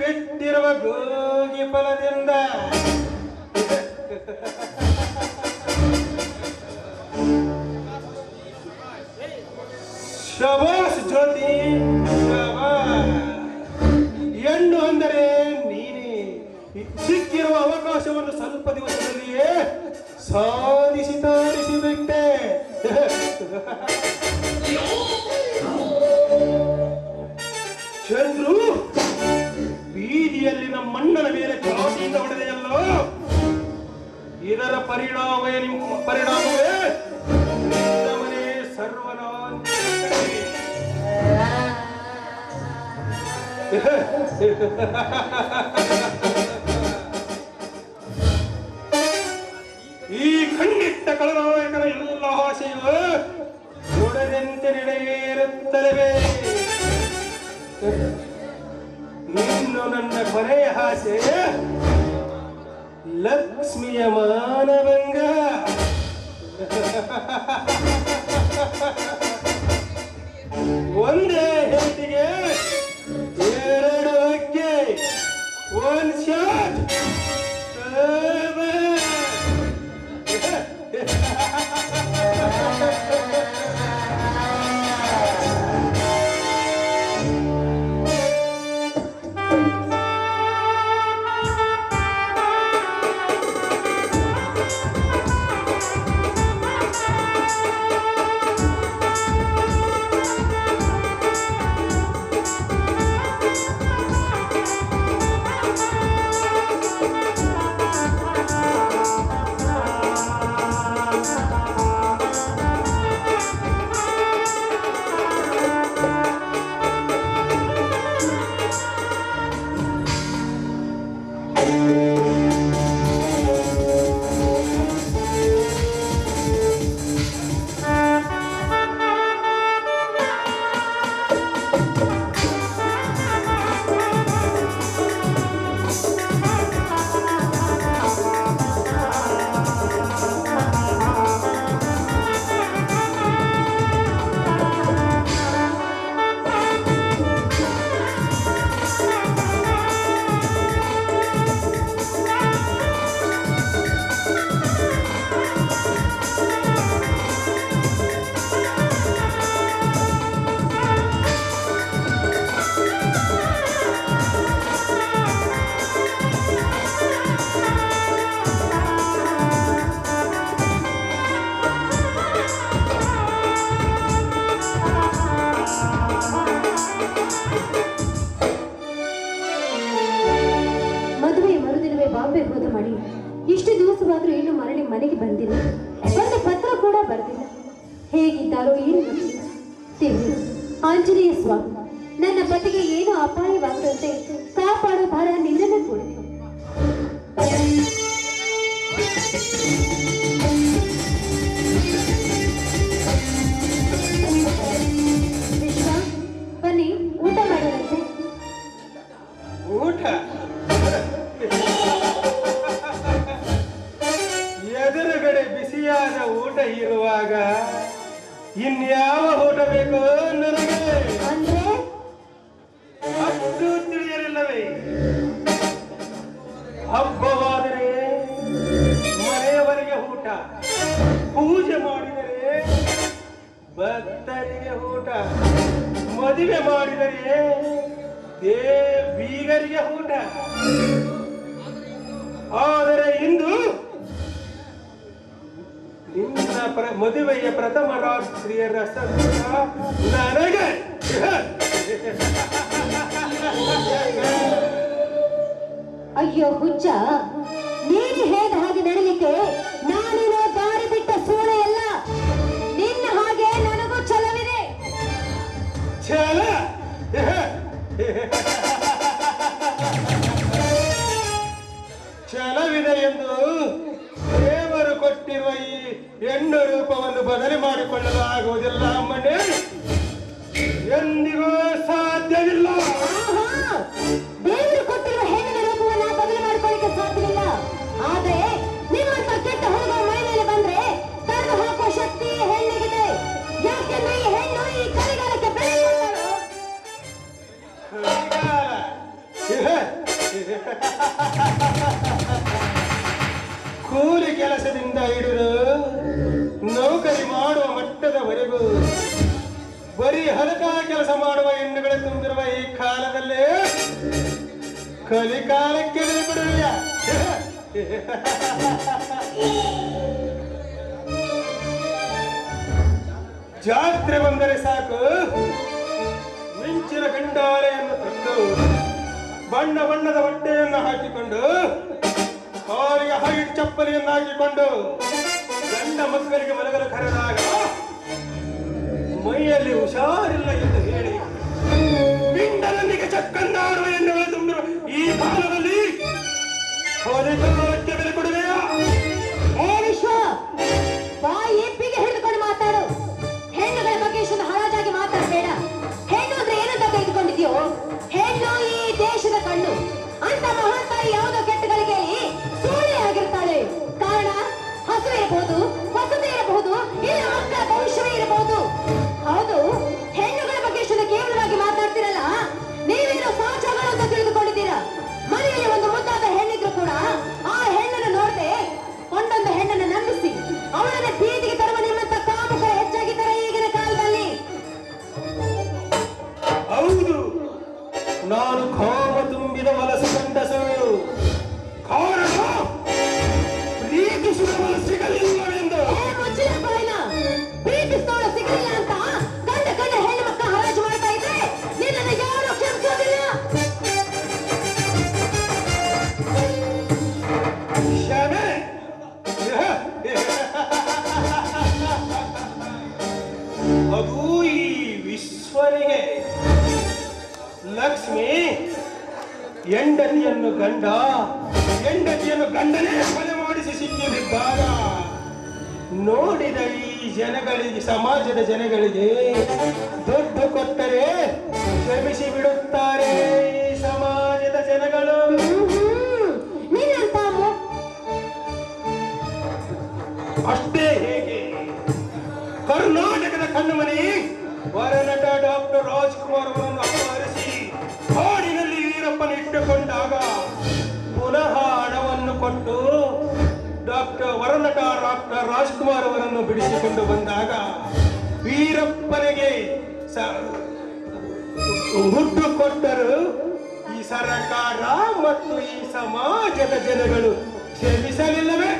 ಬಿಟ್ಟಿರುವ ಗೋಗಿ ಫಲದಿಂದ ಶಬಾಷ್ ಜ್ಯೋತಿ ಶಬಾಷ್. ಹೆಣ್ಣು ಅಂದರೆ ನೀನೇ. ಸಿಕ್ಕಿರುವ ಅವಕಾಶವನ್ನು ಸ್ವಲ್ಪ ದಿವಸದಲ್ಲಿಯೇ ಸಾಧಿಸಿ ತೋರಿಸಿಬಿಟ್ಟೆ. ಚಂದ್ರು, ಬೀದಿಯಲ್ಲಿ ನಮ್ಮ ಮಣ್ಣನ ಮೇಲೆ ಚಾಟಿಯಿಂದ ಹೊಡೆದೆಯಲ್ಲೋ, ಇದರ ಪರಿಣಾಮವೇ ಮನೆ ಸರ್ವನಾಶ. ಈ ಖಂಡಿತ ಕಳನಾಯಕನ ಎಲ್ಲ ಆಶೆಯು ನುಡಿದಂತೆ ನಡೆಯಿರುತ್ತಲವೇ. ಇನ್ನು ನನ್ನ ಕೊನೆಯ ಆಸೆ ಲಕ್ಷ್ಮಿಯ ಮಾನಭಂಗ. ಒಂದೇ ಹೆಂಡತಿಗೆ ಎರಡು ಅಕ್ಕೆ, ಒಂದು ಶಾಟ್. ಇಷ್ಟು ದಿವಸವಾದರೂ ಏನು ಮರಳಿ ಮನೆಗೆ ಬಂದಿಲ್ಲ. ಒಂದು ಪತ್ರ ಕೂಡ ಬರ್ದಿಲ್ಲ. ಹೇಗಿದ್ದಾರೋ ಏನು ಗೊತ್ತಿಲ್ಲ. ದೇವಿ ಆಂಜನೇಯ ಸ್ವಾಮಿ, ನನ್ನ ಪತಿಗೆ ಏನು ಅಪಾಯವಾಗದಂತೆ ಕಾಪಾಡೋ ಭಾರ ನಿನ್ನನ್ನು ಕೂಡಿತು. ವಿಶ್ವ, ಬನ್ನಿ ಊಟ ಮಾಡೋದಂತೆ. ಊಟ ಎದುರುಗಡೆ ಬಿಸಿಯಾದ ಊಟ ಇರುವಾಗ ಇನ್ಯಾವ ಊಟ ಬೇಕು ನನಗೆ? ಅಂದ್ರೆ ಅಷ್ಟು ತಿಳಿಯಲಿಲ್ಲವೇ? ಹಬ್ಬವಾದರೆ ಮನೆಯವರಿಗೆ ಊಟ, ಪೂಜೆ ಮಾಡಿದರೆ ಭಕ್ತರಿಗೆ ಊಟ, ಮದುವೆ ಮಾಡಿದರೆ ಬೀಗರಿಗೆ ಊಟ. ಆದರೆ ಇಂದು ನಿನ್ನ ಮದುವೆಯ ಪ್ರಥಮ ರಾತ್ರಿಯ ರಸ ನನಗೆ. ಅಯ್ಯೋ ಹುಚ್ಚ, ನೀನು ಹೇಳಿದ ಹಾಗೆ ನಡಲಿಕ್ಕೆ ನಾನೇನೋ ದಾರಿ ಬಿಟ್ಟ ಸೂಳೆ ಅಲ್ಲ. ನಿನ್ನ ಹಾಗೆ ನನಗೂ ಛಲವಿದೆ. ಛಲ ಛಲವಿದೆ ಎಂದು ದೇವರು ಕೊಟ್ಟಿರುವ ಈ ಹೆಣ್ಣು ರೂಪವನ್ನು ಬದಲಿ ಮಾಡಿಕೊಳ್ಳಲು ಆಗುವುದಿಲ್ಲ ಅಮ್ಮನೇ, ಎಂದಿಗೂ ಸಾಧ್ಯವಿಲ್ಲ. ದೇವರು ಕೊಟ್ಟಿರುವ ಹೆಣ್ಣಿನ ರೂಪವನ್ನು ಬದಲು ಮಾಡಿಕೊಳ್ಳಿಕ್ಕೆ ಸಾಧ್ಯವಿಲ್ಲ. ಆದ್ರೆ ನಿಮ್ಮಂತ ಕೆಟ್ಟ ಹುಡುಗ ಮೈಮೇಲೆ ಬಂದ್ರೆ ತಡೆದು ಹಾಕುವ ಶಕ್ತಿ ಹೆಣ್ಣಿಗಿದೆ. ಯಾಕೆಂದ್ರೆ ಈ ಹೆಣ್ಣು ಈ ಕಲಿಗಾಲಕ್ಕೆ ಬೆಳೆಯುತ್ತಾಳೋ. ಕೂಲಿ ಕೆಲಸದಿಂದ ಹಿಡಿದು ನೌಕರಿ ಮಾಡುವ ಮಟ್ಟದವರೆಗೂ ಬರೀ ಹಲಕ ಕೆಲಸ ಮಾಡುವ ಹೆಣ್ಣುಗಳು ತುಂಬಿರುವ ಈ ಕಾಲದಲ್ಲಿ ಕಲಿಕಾಲಕ್ಕೆ ಬಿಡುವಿಲ್ಲ. ಜಾತ್ರೆ ಬಂದರೆ ಸಾಕು, ಮಿಂಚಿನ ಗಂಡಾಲೆಯನ್ನು ತಂದು ಬಣ್ಣ ಬಣ್ಣದ ಬಟ್ಟೆಯನ್ನು ಹಾಕಿಕೊಂಡು ಕಾಲಿಗೆ ಹೈಟ್ ಚಪ್ಪಲಿಯನ್ನು ಹಾಕಿಕೊಂಡು ಗಂಡ ಮಕ್ಕಳಿಗೆ ಮಲಗಲು ಕರೆದಾಗ ಮೈಯಲ್ಲಿ ಹುಷಾರಿಲ್ಲ ಎಂದು ಹೇಳಿ ಪಿಂಡನೊಂದಿಗೆ ಚಕ್ಕಂದಾಡುವ ಎಣ್ಣೆಗಳು ತುಂಬಿರುವ ಈ ಕಾಲದಲ್ಲಿ ಹೊಲಿಗೆ ಬೆಲೆ ಕೊಡುವೆಯಾ? ವಿಶ್ವ ಬಾಯಿ ಎಪ್ಪಿಗೆ ಹಿಡಿದುಕೊಂಡು ಮಾತಾಡು. ಹೆಣ್ಣುಗಳ ಬಗ್ಗೆ ಇಷ್ಟೊಂದು ಹರಾಜಾಗಿ ಮಾತಾಡಬೇಡ. ಹೆಣ್ಣು ಅಂದ್ರೆ ಏನಂತ ತೆಗೆದುಕೊಂಡಿದ್ಯೋ? ಹೆಣ್ಣು ಈ ದೇಶದ ಕಣ್ಣು ಅಂತ ಮಹಾನ್ ತಾಯಿ ಯಾವುದೋ ಕೆಟ್ಟಗಳಿಗೆ ಸೂಳೆ ಆಗಿರ್ತಾಳೆ. ಕಾರಣ ಹಸು ಇರಬಹುದು, ವಸತಿ ಇರಬಹುದು, ಇಲ್ಲ ಮಕ್ಕಳ ಭವಿಷ್ಯವೇ ಇರಬಹುದು. ಹೌದು, ಹೆಣ್ಣುಗಳ ಬಗ್ಗೆ ಇಷ್ಟೊಂದು ಕೇವಲವಾಗಿ ಮಾತಾಡ್ತಿರಲ್ಲ, ನೀವೇನು ಸಾಚಾಗಳು ಅಂತ ತಿಳಿದುಕೊಂಡಿದ್ದೀರಾ? ಮನೆಯಲ್ಲಿ ಒಂದು ಮುದ್ದಾದ ಹೆಣ್ಣಿದ್ರು ಕೂಡ ಆ ಹೆಣ್ಣನ್ನು ನೋಡದೆ ಒಂದೊಂದು ಹೆಣ್ಣನ್ನು ನಂಬಿಸಿ ಅವಳನ್ನ ಬೀದಿಗೆ ತರುವ ನಿಮ್ಮಂತ ಕಾಮುಕರು ಹೆಚ್ಚಾಗಿದ್ದಾರೆ ಈಗಿನ ಕಾಲದಲ್ಲಿ. ಹೌದು, ನಾನು ಕಾಮ ತುಂಬಿದ ವಲಸು ಗಂಡಸು. ಕಾರಣ ಪ್ರೀತಿಸುವವಳು ಸಿಗಲಿಲ್ಲವೆಂದು. ಮುಚ್ಚಿನ ಬಾಯಿನ, ಪ್ರೀತಿಸಿದವಳು ಸಿಗಲಿಲ್ಲ ಅಂತ ಗಂಡ ಗಂಡ ಹೆಣ್ಣು ಮಕ್ಕಳ ಹರಾಜು ಮಾಡ್ತಾ ಇದ್ರೆ ನಿನ್ನನ್ನು ಯಾರು ಕ್ಷಮಿಸೋದಿಲ್ಲ. ಕ್ಷಮೆ ಅದು ಈ ವಿಶ್ವನಿಗೆ. ಲಕ್ಷ್ಮಿ ಹೆಂಡತಿಯನ್ನು ಗಂಡನೇ ಕೊಲೆ ಮಾಡಿಸಿ ಸಿಕ್ಕಿ ಬಿದ್ದಾಗ ನೋಡಿದ ಈ ಜನಗಳಿಗೆ, ಸಮಾಜದ ಜನಗಳಿಗೆ ದುಡ್ಡು ಕೊಟ್ಟರೆ ಕ್ಷಮಿಸಿ ಬಿಡುತ್ತಾರೆ ಈ ಸಮಾಜದ ಜನಗಳು. ನಿನ್ನಂತ ಅಷ್ಟೇ ಹೇಗೆ ಕರ್ನಾಟಕದ ಕಣ್ಣುಮಣಿ ವರನಟ ಡಾಕ್ಟರ್ ರಾಜ್ಕುಮಾರ್ ಅವರನ್ನು ಅಪಹರಿಸಿ ಹಾಡಿನಲ್ಲಿ ವೀರಪ್ಪನ ಇಟ್ಟುಕೊಂಡಾಗ ಪುನಃ ಹಣವನ್ನು ಕೊಟ್ಟು ವರನಟ ಡಾಕ್ಟರ್ ರಾಜ್ಕುಮಾರ್ ಅವರನ್ನು ಬಿಡಿಸಿಕೊಂಡು ಬಂದಾಗ ವೀರಪ್ಪನಿಗೆ ದುಡ್ಡು ಕೊಟ್ಟರು ಈ ಸರ್ಕಾರ ಮತ್ತು ಈ ಸಮಾಜದ ಜನಗಳು ಕ್ಷಮಿಸಲಿಲ್ಲವೇ?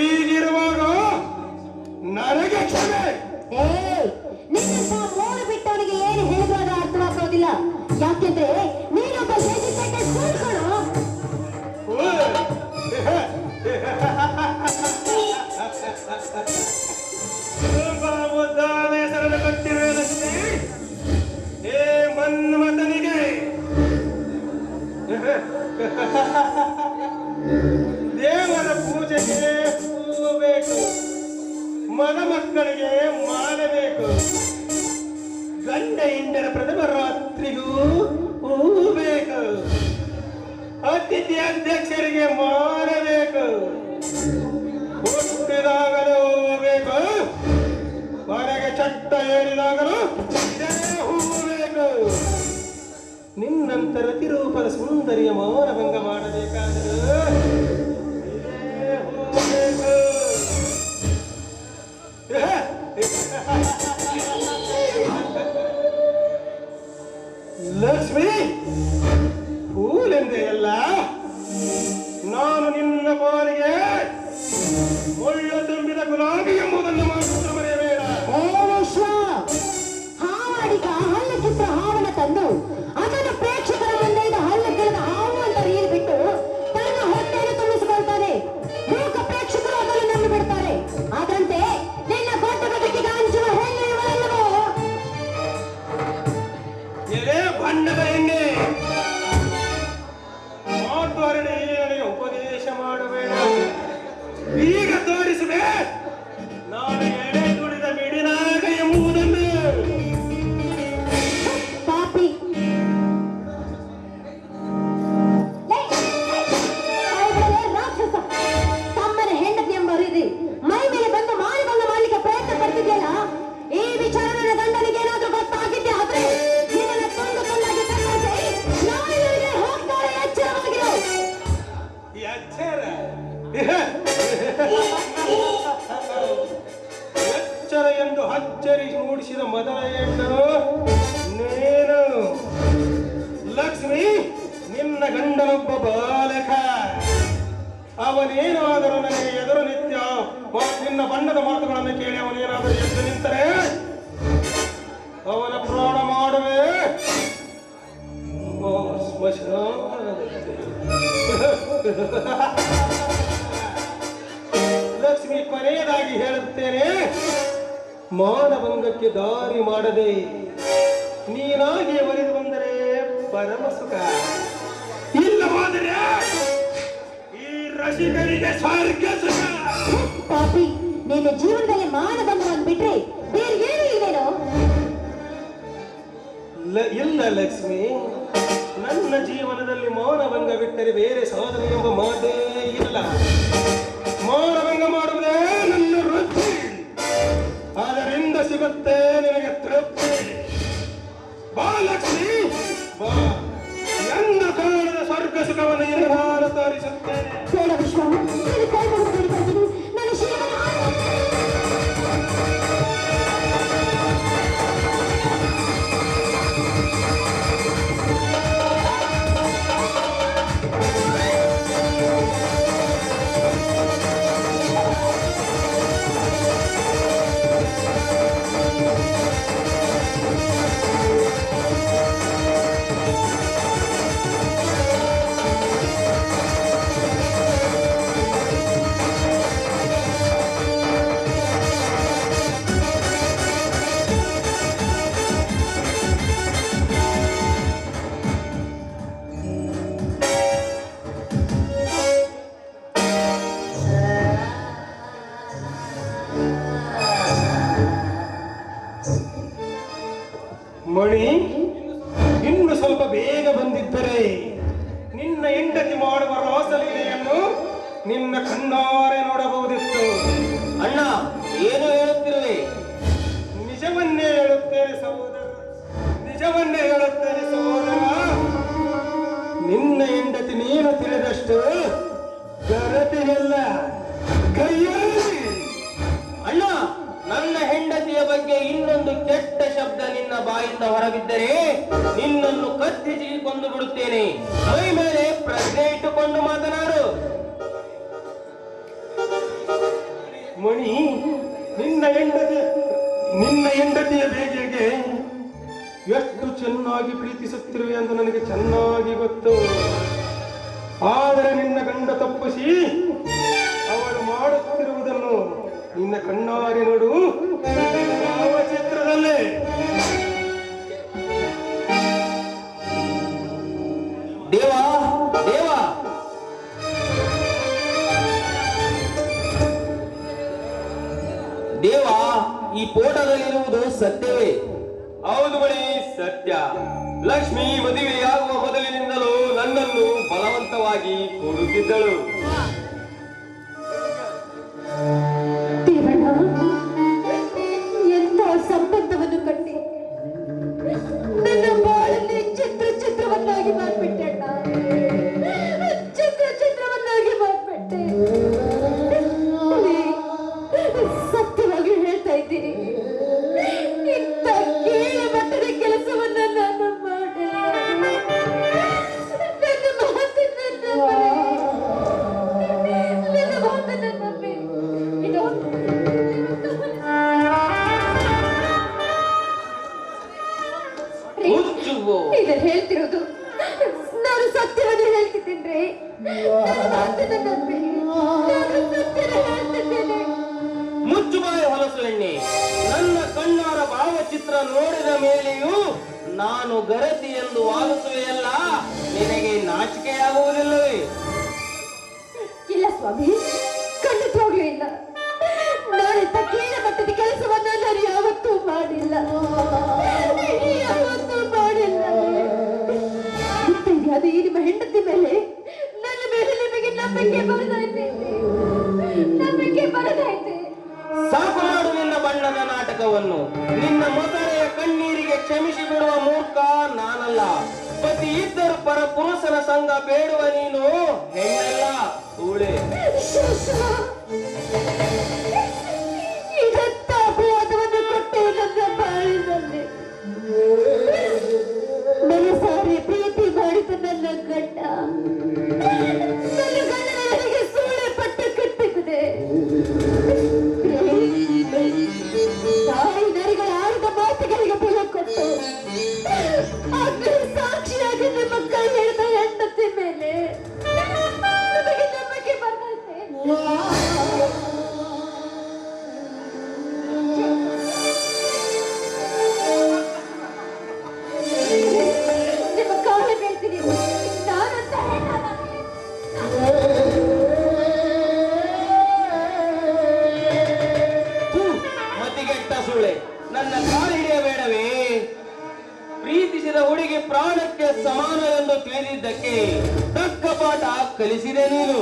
ಈಗಿರುವಾಗ ನನಗೆ ಕ್ಷಮೆ. ನಿನ್ನಂತ ಮೋರು ಬಿಟ್ಟವನಿಗೆ ಏನು ಹೇಳಿದ್ರು ಅದು ಅರ್ಥವಾಗೋದಿಲ್ಲ. ಯಾಕೆಂದ್ರೆ ನೀನೊಬ್ಬ ಎಜುಕೇಟೆಡ್ ಫೂಲ್ ಕಣೋ. ಹೆಸರನ್ನು ಕೊಟ್ಟಿರುವುದಕ್ಕೆ ಏ ಮನ್ಮಥನಿಗೆ ದೇವರ ಪೂಜೆಗೆ ಹೂ ಬೇಕು, ಮಕ್ಕಳಿಗೆ ಮಾಡಬೇಕು, ಗಂಡ ಹೆಂಡರ ಪ್ರಥಮ ರಾತ್ರಿಗೂ ಹೂ ಬೇಕು, ಅತಿಥಿ ಅಧ್ಯಕ್ಷರಿಗೆ ಮಾಡಬೇಕು, ಹುಟ್ಟಿದಾಗಲೂ ಬೇಕು, ಮನೆಗೆ ಚಟ್ಟ ಏರಿದಾಗಲೂ ಇದೇ ಹೂ ಬೇಕು. ನಿನ್ನಂತರ ತಿರುಪದ ಸುಂದರಿಯ ಮೌನಭಂಗ ಮಾಡಬೇಕಾದರೂ ಇದೇ ಹೂ ಬೇಕು. ಲಕ್ಷ್ಮಿ, ಹೂಲೆಂದೇ ಅಲ್ಲ, ನಾನು ನಿನ್ನ ಪಾಲಿಗೆ ಮುಳ್ಳು ತುಂಬಿದ ಗುಲಾಬಿ ಎಂಬುದನ್ನು ಮಾತ್ರ ಮರೆಯಬೇಡ. ಹಾವಾಡಿಗ ಹಲ್ಲು ಕಿತ್ತ ಹಾವನ್ನ ತಂದು ಅದನ್ನು ಪ್ರೇಕ್ಷಕರ ಮುಂದೆ ಹಲ್ಲು ಗೆಲ್ಲದ ಹಾವು ಅಂತ ನೀರು ಬಿಟ್ಟು ತನ್ನ ಹೊಟ್ಟೆಯನ್ನು ತಪ್ಪಿಸಿದ ಮೊದಲ ಹೆಣ್ಣು ನೀನು. ಲಕ್ಷ್ಮಿ, ನಿನ್ನ ಗಂಡನೊಬ್ಬ ಬಾಲಕ. ಅವನೇನಾದರೂ ನನಗೆ ಎದುರು ನಿತ್ಯ ನಿನ್ನ ಬಣ್ಣದ ಮಾತುಗಳನ್ನು ಕೇಳಿ ಅವನೇನಾದರೂ ಎದ್ದು ನಿಂತರೆ ಅವನ ಪ್ರಾಣ ಮಾಡುವೆ. ಲಕ್ಷ್ಮಿ, ಕೊನೆಯದಾಗಿ ಹೇಳುತ್ತೇನೆ, ಮಾನಭಂಗಕ್ಕೆ ದಾರಿ ಮಾಡದೆ ನೀನಾಗಿ ಒಲಿದು ಬಂದರೆ ಪರಮ ಸುಖ, ಇಲ್ಲವಾದರೆ ಈ ರಸಿಕರಿಗೆ ಸ್ವರ್ಗ ಸುಖ. ಪಾಪಿ, ನಿನ್ನ ಜೀವನದಲ್ಲಿ ಮಾನದಂಡವನ್ನು ಬಿಟ್ರೆ ಬೇರೆ ಏನು ಇಲ್ವೇನೋ? ಇಲ್ಲ ಲಕ್ಷ್ಮಿ, ನನ್ನ ಜೀವನದಲ್ಲಿ ಮೌನಭಂಗ ಬಿಟ್ಟರೆ ಬೇರೆ ಸಾಧನೆ ಎಂಬ ಮಾತೇ ಇಲ್ಲ. ಮೌನಭಂಗ ಮಾಡುವುದೇ ನನ್ನ ವೃತ್ತಿ. ಅದರಿಂದ ಸಿಗುತ್ತೆ ನಿನಗೆ ತೃಪ್ತಿ. ಬಾ ಲಕ್ಷ್ಮಿ, ಬಾ. ನನ್ನ ಕಾರಣದ ಸ್ವರ್ಗ ಸುಖವನ್ನು ನಾನು ತೋರಿಸುತ್ತೇನೆ. ಬೇಡ ವಿಶ್ವ, ನೀನು ಕೈ ಮುಗಿದು ಬೇಡಿಕೊಂಡು ನನ್ನ ಶಿವನ ಮಣಿ, ಇನ್ನು ಸ್ವಲ್ಪ ಬೇಗ ಬಂದಿದ್ದರೆ ನಿನ್ನ ಹೆಂಡತಿ ಮಾಡುವ ರಾಸಲೀಲೆಯನ್ನು ನಿನ್ನ ಕಣ್ಣಾರೆ ನೋಡಬಹುದಿತ್ತು. ಅಣ್ಣ, ಏನು ಹೇಳುತ್ತಿರುವೆ? ನಿಜವನ್ನೇ ಹೇಳುತ್ತೇನೆ ಸಹೋದರ, ನಿಜವನ್ನೇ ಹೇಳುತ್ತೇನೆ ಸಹೋದರ. ನಿನ್ನ ಹೆಂಡತಿ ನೀನು ತಿಳಿದಷ್ಟು ಗರತಿಯಲ್ಲ, ಕೈಯಲ್ಲಿ. ಅಣ್ಣ, ನನ್ನ ಹೆಂಡತಿಯ ಬಗ್ಗೆ ಇನ್ನೊಂದು ಕೆಟ್ಟ ಶಬ್ದ ನಿನ್ನ ಬಾಯಿಂದ ಹೊರಬಿದ್ದರೆ ನಿನ್ನನ್ನು ಕತ್ತಿಸಿ ಕೊಂದು ಬಿಡುತ್ತೇನೆ. ಮೈ ಮೇಲೆ ಪ್ರಜ್ಞೆ ಇಟ್ಟುಕೊಂಡು ಮಾತನಾಡು. ಮಣಿ, ನಿನ್ನ ಹೆಂಡತಿಯ ಬೇಗೆಗೆ ಎಷ್ಟು ಚೆನ್ನಾಗಿ ಪ್ರೀತಿಸುತ್ತಿರುವೆ ಎಂದು ನನಗೆ ಚೆನ್ನಾಗಿ ಗೊತ್ತು. ಆದರೆ ನಿನ್ನ ಗಂಡ ತಪ್ಪಿಸಿ ಅವಳು ಮಾಡುತ್ತಿರುವುದನ್ನು ನಿನ್ನ ಕಣ್ಣಾರೆ ನೋಡು. ಭಾವಚಿತ್ರದಲ್ಲೇ ದೇವಾ, ದೇವಾ, ದೇವಾ, ಈ ಫೋಟೋದಲ್ಲಿರುವುದು ಸತ್ಯವೇ? ಹೌದು ಬಳಿ, ಸತ್ಯ. ಲಕ್ಷ್ಮಿ ಮದುವೆಯಾಗುವ ಮೊದಲಿನಿಂದಲೂ ನನ್ನನ್ನು ಬಲವಂತವಾಗಿ ಕೂಡುತ್ತಿದ್ದಳು. ದೇವಣ್ಣ, ಎಂತ ಸಂಬಂಧವನ್ನು ಕಟ್ಟಿ ನನ್ನ ಬಾಳಲ್ಲಿ ಚಿತ್ರವನ್ನಾಗಿ ಮಾಡ್ಬಿಟ್ಟೆ ಅಣ್ಣ. ಚಿತ್ರವನ್ನಾಗಿ ಮಾಡ್ಬಿಟ್ಟೆ. ಸತ್ಯವಾಗಿ ಹೇಳ್ತಾ ಇದ್ದೀನಿ, ಇಂಥ ಕೀಳ ಮಟ್ಟದ ಕೆಲಸವನ್ನ ನಾನು ಮಾಡಿಲ್ಲ. ನನ್ನ ಮಾತನ್ನ ನಂಬಿ. ಇದನ್ನು ಹೇಳ್ತಿರೋದು ನಾನು ಸತ್ಯವನ್ನು ಹೇಳ್ತಿದ್ದೇನೆ. ಮುಚ್ಚು ಬಾಯಿ ಹೊಲಸು ಎಣ್ಣೆ. ನನ್ನ ಕಣ್ಣಾರ ಭಾವಚಿತ್ರ ನೋಡಿದ ಮೇಲೆಯೂ ನಾನು ಗರತಿ ಎಂದು ವಾದಿಸುವೆಯಲ್ಲ, ನಿನಗೆ ನಾಚಿಕೆಯಾಗುವುದಿಲ್ಲವೇ? ಇಲ್ಲ ಸ್ವಾಮಿ, ಖಂಡಿತವಾಗ್ಲೂ ಇಲ್ಲ. ನಾನಿಂತ ಕೀಳ ಮಟ್ಟದ ಕೆಲಸವನ್ನ ನಾನು ಯಾವತ್ತೂ ಮಾಡಿಲ್ಲ, ಯಾವತ್ತೂ ಮಾಡಿಲ್ಲ. ಅದು ಈ ನಿಮ್ಮ ಹೆಂಡತಿ ಮೇಲೆ, ನನ್ನ ಮೇಲೆ ನಿಮಗೆ ನಂಬಿಕೆ ಬರದೈತೆ, ನಂಬಿಕೆ ಬರದೈತೆ. ಸಾಕು ಮಾಡು ನಿನ್ನ ಬಣ್ಣದ ನಾಟಕವನ್ನು. ನಿನ್ನ ಮೊಸಳೆಯ ಕಣ್ಣೀರಿಗೆ ಕ್ಷಮಿಸಿ ಬಿಡುವ ಮೂರ್ಖ ನಾನಲ್ಲ. ಪತಿ ಇದ್ದರೂ ಪರ ಪುರುಷನ ಸಂಘ ಬೇಡುವ ನೀನು ಹೆಣ್ಣಲ್ಲ, ಊಳೆ. ಇದಂತ ಅಪವಾದವನ್ನು ಕೊಟ್ಟೆ ನನ್ನ ಬಾಳ ತಕ್ಕ ಪಾಠ ಕಲಿಸಿದೆ ನೀನು.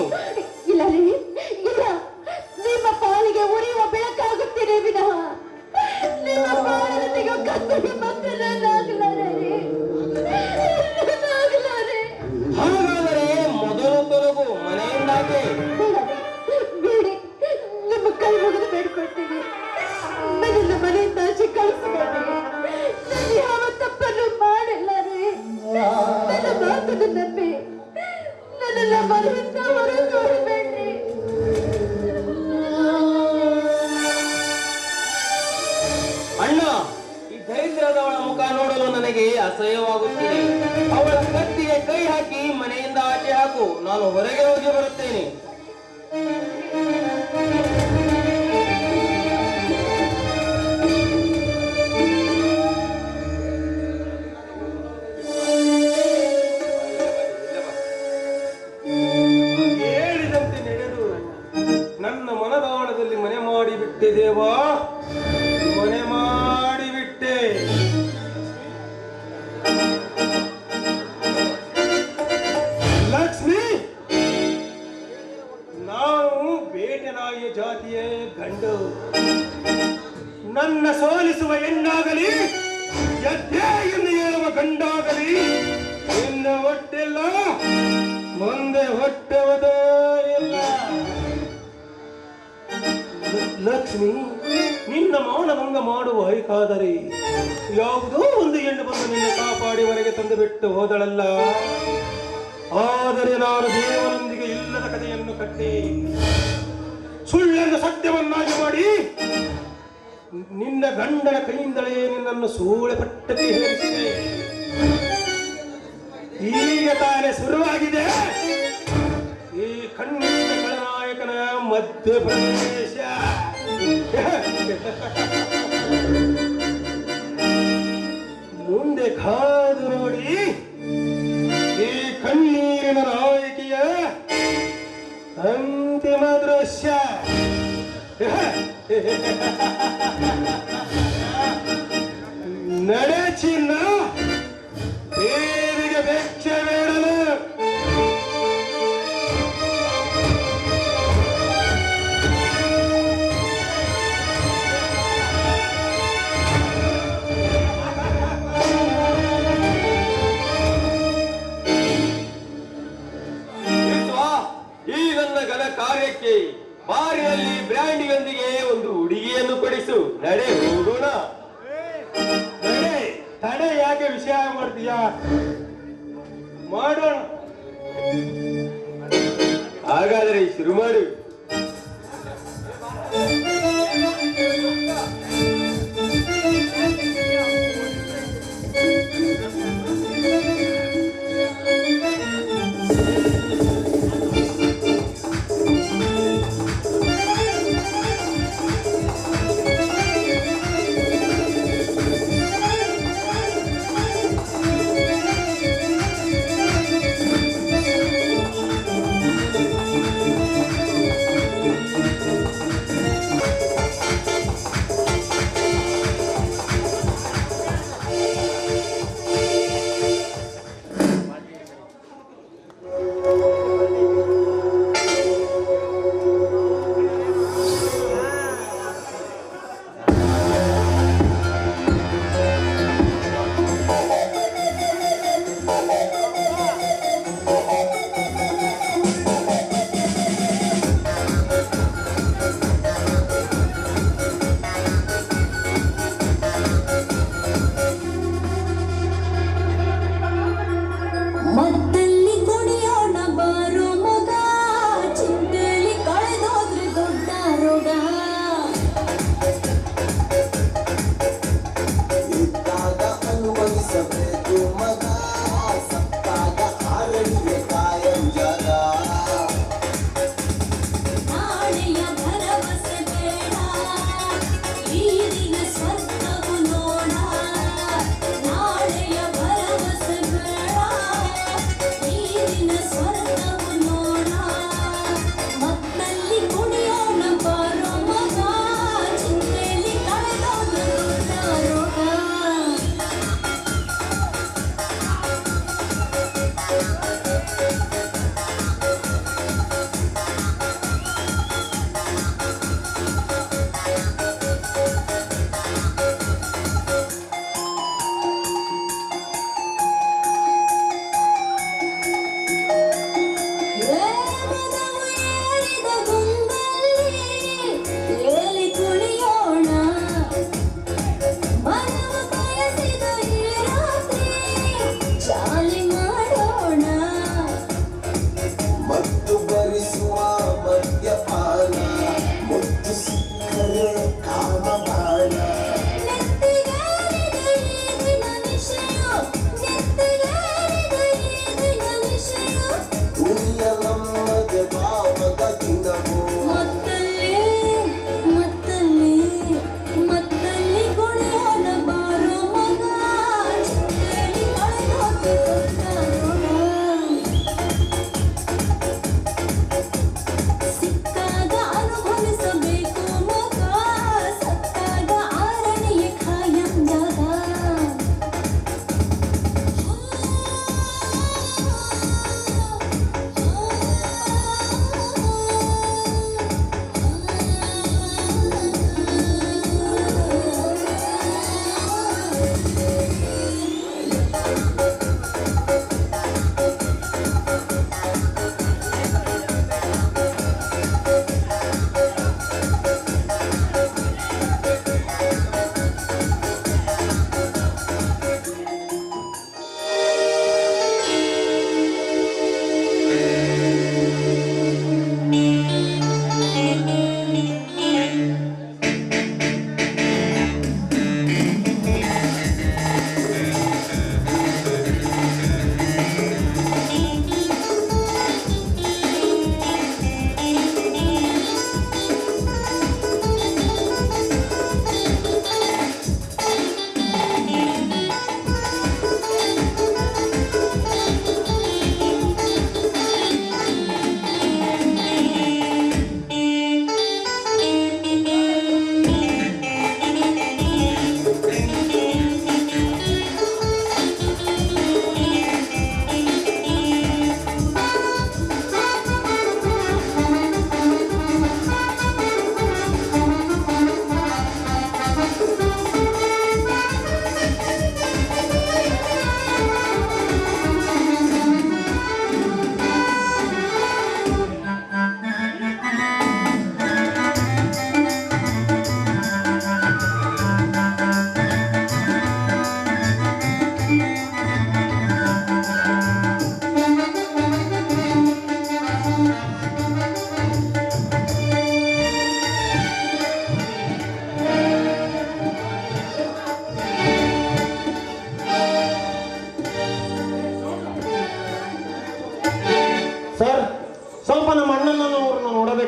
ಇಲ್ಲ ರೀ, ಇಲ್ಲ. ನಿಮ್ಮ ಪಾಲಿಗೆ ಉರಿಯುವ ಬೆಳಕಾಗುತ್ತೇನೆ ವಿನಃ ನಿಮ್ಮ ಪಾಲಿಗೆ ಕತ್ತಲು ಮಕ್ಕಳನ್ನಾಗಲಾರೆ ರೀ. ನಾನಾಗಲಾರೆ. ಹಾಗಾದರೆ ಮೊದಲು ತೊಲಗು ಮನೆಯಿಂದಾಗೆ. ಬೇಡಿ, ನಿಮ್ಮ ಕೈ ಮುಗಿದು ಬೇಡ್ಕೊಳ್ತೀನಿ. ನನ್ನನ್ನು ಮನೆಯಿಂದ ಆಚೆ ಕಳಿಸಬೇಡಿ. ನಾನು ಯಾವ ತಪ್ಪನ್ನು ಮಾಡಿಲ್ಲ ರೀ. ನನ್ನ ಮಾತನ್ನು ನಂಬಿ ನನ್ನೆಲ್ಲ ಮನೆಯಿಂದ ಹೊರಗೆ ನೋಡಬೇಡ್ರಿ. ಅಣ್ಣ, ಈ ದರಿದ್ರದವಳ ಮುಖ ನೋಡಲು ನನಗೆ ಅಸಹ್ಯವಾಗುತ್ತಿದೆ. ಅವಳ ಕತ್ತಿಗೆ ಕೈ ಹಾಕಿ ಮನೆಯಿಂದ ಆಚೆ ಹಾಕು. ನಾನು ಹೊರಗೆ ಹೋಗಿ ಬರುತ್ತೇನೆ. ಹೇಳಿದಂತೆ ನಡೆದು ನನ್ನ ಮನದಾಳದಲ್ಲಿ ಮನೆ ಮಾಡಿಬಿಟ್ಟೆ ದೇವಾ, ಮನೆ ಮಾಡಿಬಿಟ್ಟೆ. ಲಕ್ಷ್ಮಿ, ನಾನು ಬೇಟೆನಾಯಿಯ ಜಾತಿಯ ಗಂಡು. ನನ್ನ ಸೋಲಿಸುವ ಹೆಣ್ಣಾಗಲಿ ಎದ್ದೇ ಎಂದು ಹೇಳುವ ಗಂಡಾಗಲಿ ನಿನ್ನ ಹೊಟ್ಟೆಲ್ಲ ಮುಂದೆ ಹೊಟ್ಟೆವದೇ ಇಲ್ಲ. ಲಕ್ಷ್ಮಿ, ನಿನ್ನ ಮಾನಭಂಗ ಮಾಡುವ ಐಕಾದರೆ ಯಾವುದೋ ಒಂದು ಹೆಣ್ಣು ಬಂದು ನಿನ್ನ ಕಾಪಾಡಿ ಮನೆಗೆ ತಂದು ಬಿಟ್ಟು ಹೋದಳಲ್ಲ. ಆದರೆ ನಾನು ದೇವನೊಂದಿಗೆ ಇಲ್ಲದ ಕಥೆಯನ್ನು ಕಟ್ಟಿ ಸುಳ್ಳನ್ನು ಸತ್ಯವನ್ನಾಗಿ ಮಾಡಿ ನಿನ್ನ ಗಂಡನ ಕೈಯಿಂದಲೇ ನಿನ್ನನ್ನು ಸೂಳೆ ಪಟ್ಟಕ್ಕೆ ಹೇರಿಸಿದೆ. ಈಗ ತಾನೇ ಶುರುವಾಗಿದೆ ಈ ಖಂಡಿತ ಖಳನಾಯಕನ ಮಧ್ಯಪ್ರದೇಶ. ಮುಂದೆ ಕಾದು ನೋಡಿ ಈ ಕಣ್ಣೀರಿನ ನಾಯಕಿಯ ಅಂತಿಮ ದೃಶ್ಯ. ನಡೆ ಚಿನ್ನ, ದೇವಿಗೆ ಭಿಕ್ಷೆ ಬೇಡಲು. ಈ ನನ್ನ ಘನ ಕಾರ್ಯಕ್ಕೆ ಬಾರಿನಲ್ಲಿ ಬ್ರ್ಯಾಂಡಿಯೊಂದಿಗೆ ಒಂದು ಹುಡುಗಿಯನ್ನು ಕೊಡಿಸು. ನಡೆ ಹೋಗೋಣ. ನಡೆ, ತಡೆ ಯಾಕೆ ವಿಷಯ ಮಾಡ್ತೀಯಾ? ಮಾಡೋಣ. ಹಾಗಾದರೆ ಶುರು ಮಾಡು.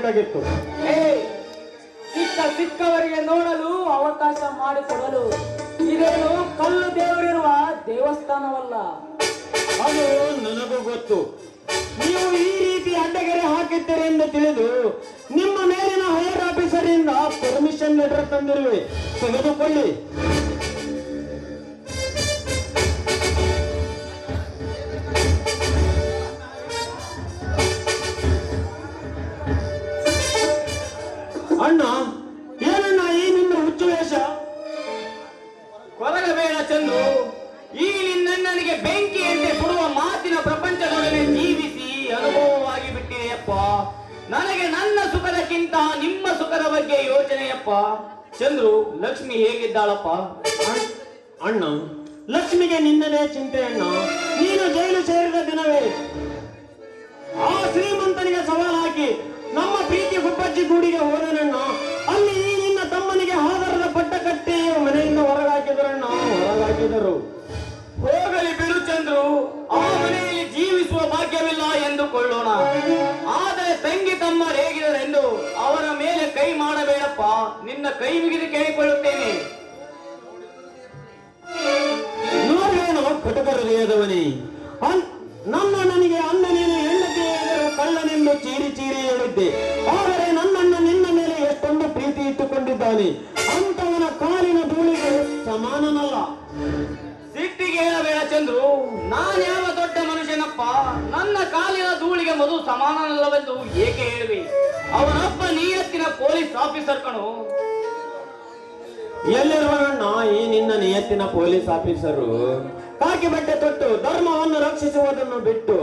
ಮಾಡಬೇಕಾಗಿತ್ತು. ಸಿಕ್ಕವರಿಗೆ ನೋಡಲು ಅವಕಾಶ ಮಾಡಿಕೊಡಲು ಇದೇನು ಕಲ್ಲು ದೇವರಿರುವ ದೇವಸ್ಥಾನವಲ್ಲ. ಅದು ನನಗೂ ಗೊತ್ತು. ನೀವು ಈ ರೀತಿ ಅಡ್ಡಗೆರೆ ಹಾಕಿದ್ದೀರಿ ಎಂದು ತಿಳಿದು ನಿಮ್ಮ ಮೇಲಿನ ಹೈಯರ್ ಆಫೀಸರ್ ಇಂದ ಪರ್ಮಿಷನ್ ಲೆಟರ್ ತಂದಿರುವೆ, ತೆಗೆದುಕೊಳ್ಳಿ. ಅಣ್ಣ, ಏನಣ್ಣ ಈ ನಿನ್ನ ಹುಚ್ಚು ವೇಷ? ಕೊರಗಬೇಡ ಚಂದ್ರು. ಈ ನಿನ್ನಣ್ಣನಿಗೆ ಬೆಂಕಿಯಂತೆ ಸುಡುವ ಮಾತಿನ ಪ್ರಪಂಚದೊಡನೆ ಜೀವಿಸಿ ಅನುಭವವಾಗಿ ಬಿಟ್ಟಿದೆಯಪ್ಪ. ನನಗೆ ನನ್ನ ಸುಖದಕ್ಕಿಂತ ನಿಮ್ಮ ಸುಖದ ಬಗ್ಗೆ ಯೋಚನೆಯಪ್ಪ. ಚಂದ್ರು, ಲಕ್ಷ್ಮಿ ಹೇಗಿದ್ದಾಳಪ್ಪ? ಅಣ್ಣ, ಲಕ್ಷ್ಮಿಗೆ ನಿನ್ನದೇ ಚಿಂತೆ ಅಣ್ಣ. ನೀನು ಜೈಲು ಸೇರಿದ ದಿನವೇ ಆ ಶ್ರೀಮಂತನಿಗೆ ಸವಾಲು ಹಾಕಿ ನಮ್ಮ ಪ್ರೀತಿ ಗುಬ್ಬಚ್ಚಿ ಗೂಡಿಗೆ ಹೋದನಣ್ಣ. ಅಲ್ಲಿ ನಿನ್ನ ತಮ್ಮನಿಗೆ ಆಧಾರದ ಪಟ್ಟ ಕಟ್ಟಿ ಮನೆಯಿಂದ ಹೊರಗಾಕಿದರಣ್ಣ, ಹೊರಗಾಕಿದರು. ಹೋಗಲಿ ಬಿಡು ಚಂದ್ರು, ಆ ಮನೆಯಲ್ಲಿ ಜೀವಿಸುವ ಭಾಗ್ಯವಿಲ್ಲ ಎಂದುಕೊಳ್ಳೋಣ. ಆದರೆ ತಂಗಿ ತಮ್ಮ ಹೇಗಿದರೆಂದು ಅವರ ಮೇಲೆ ಕೈ ಮಾಡಬೇಡಪ್ಪ. ನಿನ್ನ ಕೈ ಮುಗಿದು ಕೇಳಿಕೊಳ್ಳುತ್ತೇನೆ. ನೋಡೇನು ಕಟಕ ಹೃದಯದವನೇ, ನನ್ನಣ್ಣನಿಗೆ ಅಂದ ನೀನು ಹೆಂಡತಿ ಎದುರು ಕಳ್ಳನೆಂದು ಚೀರಿ ಚೀರಿ ಹೇಳಿದ್ದೆ. ಆದರೆ ನನ್ನಣ್ಣ ನಿನ್ನ ಮೇಲೆ ಎಷ್ಟೊಂದು ಪ್ರೀತಿ ಇಟ್ಟುಕೊಂಡಿದ್ದಾನೆ. ಅಂತವನ ಕಾಲಿನ ಧೂಳಿಗೆ ಸಮಾನನಲ್ಲ. ಸಿಟ್ಟಿಗೆ ಹೇಳಬೇಡ ಚಂದ್ರು, ನಾನ್ಯಾವ ದೊಡ್ಡ ಮನುಷ್ಯನಪ್ಪ? ನನ್ನ ಕಾಲಿನ ಧೂಳಿಗೆ ಮಧು ಸಮಾನನಲ್ಲವೆಂದು ಏಕೆ ಹೇಳುವೆ? ಅವನೊಬ್ಬ ನಿಯತ್ತಿನ ಪೊಲೀಸ್ ಆಫೀಸರ್ ಕಣು. ಎಲ್ಲಿರುವಣ್ಣ ಈ ನಿನ್ನ ನಿಯತ್ತಿನ ಪೊಲೀಸ್ ಆಫೀಸರು? ಕಾಕಿ ಬಟ್ಟೆ ತೊಟ್ಟು ಧರ್ಮವನ್ನು ರಕ್ಷಿಸುವುದನ್ನು ಬಿಟ್ಟು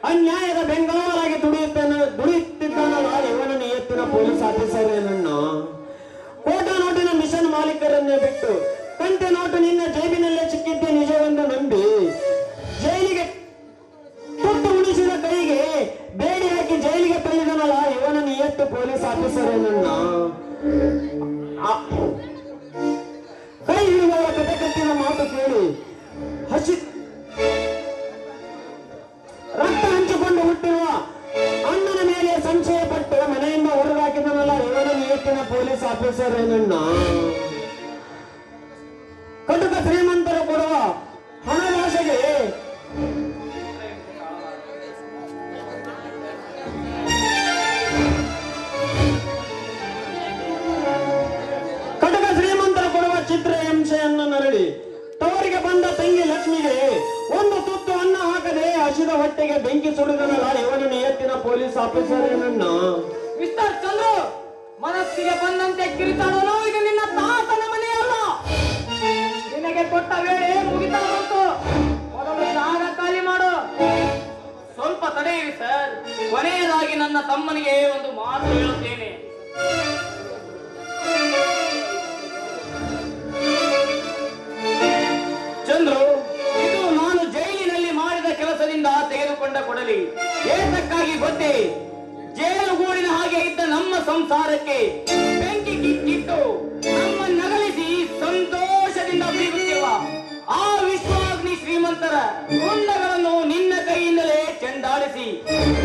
ಅನ್ಯಾಯದ ಬೆಂಗಾವಲಾಗಿ ದುಡಿಯುತ್ತಿದ್ದಾನಲ್ಲ ಇವನ ನಿಯತ್ತಿನ ಪೊಲೀಸ್ ಆಫೀಸರ್ ಏನಣ್ಣ? ಕೋಟ ನೋಟಿನ ಮಿಷನ್ ಮಾಲೀಕರನ್ನೇ ಬಿಟ್ಟು ಕಂತೆ ನೋಟು ನಿನ್ನ ಜೇಬಿನಲ್ಲೇ ಸಿಕ್ಕಿದ್ದೆ ನಿಜವೆಂದು ನಂಬಿ ಜೈಲಿಗೆ ತುತ್ತು ಉಳಿಸಿದ ಕೈಗೆ ಬೇಡಿ ಹಾಕಿ ಜೈಲಿಗೆ ತಳ್ಳಿದನಲ್ಲ ಇವನ ನಿಯತ್ತು ಪೊಲೀಸ್ ಆಫೀಸರ್ ಏನಣ್ಣ? ಕೈ ಹಿಡಿಯುವ ಕಥೆಕಟ್ಟಿನ ಮಾತು ಕೇಳಿ ರಕ್ತ ಹಂಚಿಕೊಂಡು ಹುಟ್ಟಿರುವ ಅಣ್ಣನ ಮೇಲೆ ಸಂಶಯ ಪಟ್ಟು ಮನೆಯಿಂದ ಹೊರಗಾಕಿದನಲ್ಲ ಇವನ ನಿಯತ್ತಿನ ಪೊಲೀಸ್ ಆಫೀಸರ್ ಏನಣ್ಣ? ಕಟುಕ ಶ್ರೀಮಂತರು ಕೊಡುವ ಹಣದಾಸೆಗೆ ಚಿತ್ರ ಹಿಂಸೆಯನ್ನು ನರಳಿ ತವರಿಗೆ ಬಂದ ತಂಗಿ ಲಕ್ಷ್ಮಿಗೆ ಒಂದು ತುತ್ತು ಅನ್ನ ಹಾಕದೆ ಹಸಿದ ಹೊಟ್ಟೆಗೆ ಬೆಂಕಿ ಸುಡಿದನಲ್ಲ ಇವನ ನಿಯತ್ತಿನ ಪೊಲೀಸ್ ಆಫೀಸರ್ ಏನಣ್ಣ? ಮಿಸ್ಟರ್ ಚಂದ್ರು, ಮನಸ್ಸಿಗೆ ಬಂದಂತೆ ಕಿರಿತಾಡಲು ಇದು ನಿನ್ನ ತಾತನ ಮನೆಯಲ್ಲ. ನಿನಗೆ ಕೊಟ್ಟ ವೇಳೆ ಮುಗಿತಾ ಬಂತು. ಮೊದಲು ಜಾಗ ಖಾಲಿ ಮಾಡು. ಸ್ವಲ್ಪ ತಡೆಯಿರಿ ಸರ್. ಕೊನೆಯದಾಗಿ ನನ್ನ ತಮ್ಮನಿಗೆ ಒಂದು ಮಾತು ಹೇಳುತ್ತೇನೆ. ಚಂದ್ರು, ಇದು ನಾನು ಜೈಲಿನಲ್ಲಿ ಮಾಡಿದ ಕೆಲಸದಿಂದ ತೆಗೆದುಕೊಂಡ ಕೊಡಲಿ. ಏತಕ್ಕಾಗಿ ಗೊತ್ತೇ? ಜೇನುಗೂಡಿನ ಹಾಗೆ ಇದ್ದ ನಮ್ಮ ಸಂಸಾರಕ್ಕೆ ಬೆಂಕಿ ಕಿಕ್ಕಿಟ್ಟು ನಮ್ಮ ನಗಲಿಸಿ ಸಂತೋಷದಿಂದ ಬೀಗುತ್ತಿರುವ ಆ ವಿಶ್ವಾಗ್ನಿ ಶ್ರೀಮಂತರ ಗುಂಡಗಳನ್ನು ನಿನ್ನ ಕೈಯಿಂದಲೇ ಚೆಂಡಾಡಿಸಿ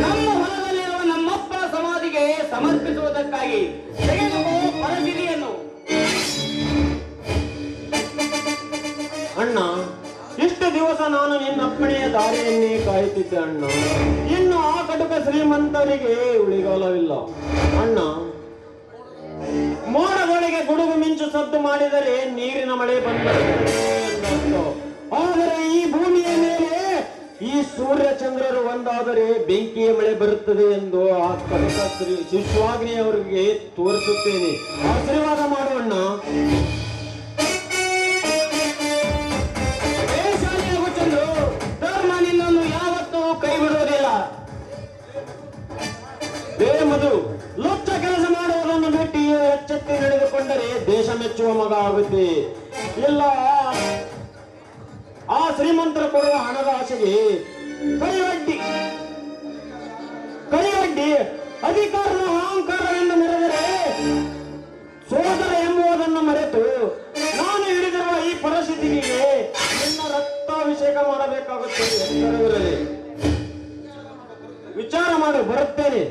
ನಮ್ಮ ಹೊಲದಲ್ಲಿರುವ ನಮ್ಮಪ್ಪನ ಸಮಾಧಿಗೆ ಸಮರ್ಪಿಸುವುದಕ್ಕಾಗಿ ತೆಗೆದುಕೋ ಪರಿಸ್ಥಿತಿಯನ್ನು. ಅಣ್ಣ, ಇಷ್ಟು ದಿವಸ ನಾನು ನಿನ್ನ ಅಪ್ಪಣೆಯ ದಾರಿಯನ್ನೇ ಕಾಯುತ್ತಿದ್ದೆ ಅಣ್ಣ. ಇನ್ನು ಆ ಕಟುಕ ಶ್ರೀಮಂತರಿಗೆ ಉಳಿಗಾಲವಿಲ್ಲ ಅಣ್ಣ. ಮೋಡಗಳಿಗೆ ಗುಡುಗು ಮಿಂಚು ಸದ್ದು ಮಾಡಿದರೆ ನೀರಿನ ಮಳೆ ಬಂದರೆ, ಆದರೆ ಈ ಭೂಮಿಯ ಮೇಲೆ ಈ ಸೂರ್ಯ ಚಂದ್ರರು ಒಂದಾದರೆ ಬೆಂಕಿಯ ಮಳೆ ಬರುತ್ತದೆ ಎಂದು ಆ ಕಟುಕ ಶಿಶ್ವಾಗ್ನಿ ಅವರಿಗೆ ತೋರಿಸುತ್ತೇನೆ. ಆಶೀರ್ವಾದ ಮಾಡೋಣ. ಧರ್ಮ ನಿನ್ನನ್ನು ಯಾವತ್ತೂ ಕೈ ಬಿಡುವುದಿಲ್ಲ. ಮಧು, ಲುಚ್ಚ ಕೆಲಸ ಮಾಡುವುದನ್ನು ಬಿಟ್ಟು ಎಚ್ಚೆತ್ತಿ ನಡೆದುಕೊಂಡರೆ ದೇಶ ಮೆಚ್ಚುವ ಮಗ ಆಗುತ್ತೆ. ಇಲ್ಲ ಆ ಶ್ರೀಮಂತರು ಕೊಡುವ ಹಣದ ಆಸೆಗೆ ಕೈಯೊಡ್ಡಿ ಅಧಿಕಾರದ ಅಹಂಕಾರದಿಂದ ಮೆರೆದರೆ ಸೋದರ ಎಂಬುವುದನ್ನು ಮರೆತು ನಾನು ಹಿಡಿದಿರುವ ಈ ಪರಿಸ್ಥಿತಿಗೆ ನಿನ್ನ ರಕ್ತಾಭಿಷೇಕ ಮಾಡಬೇಕಾಗುತ್ತೆ. ವಿಚಾರ ಮಾಡು, ಬರುತ್ತೇನೆ.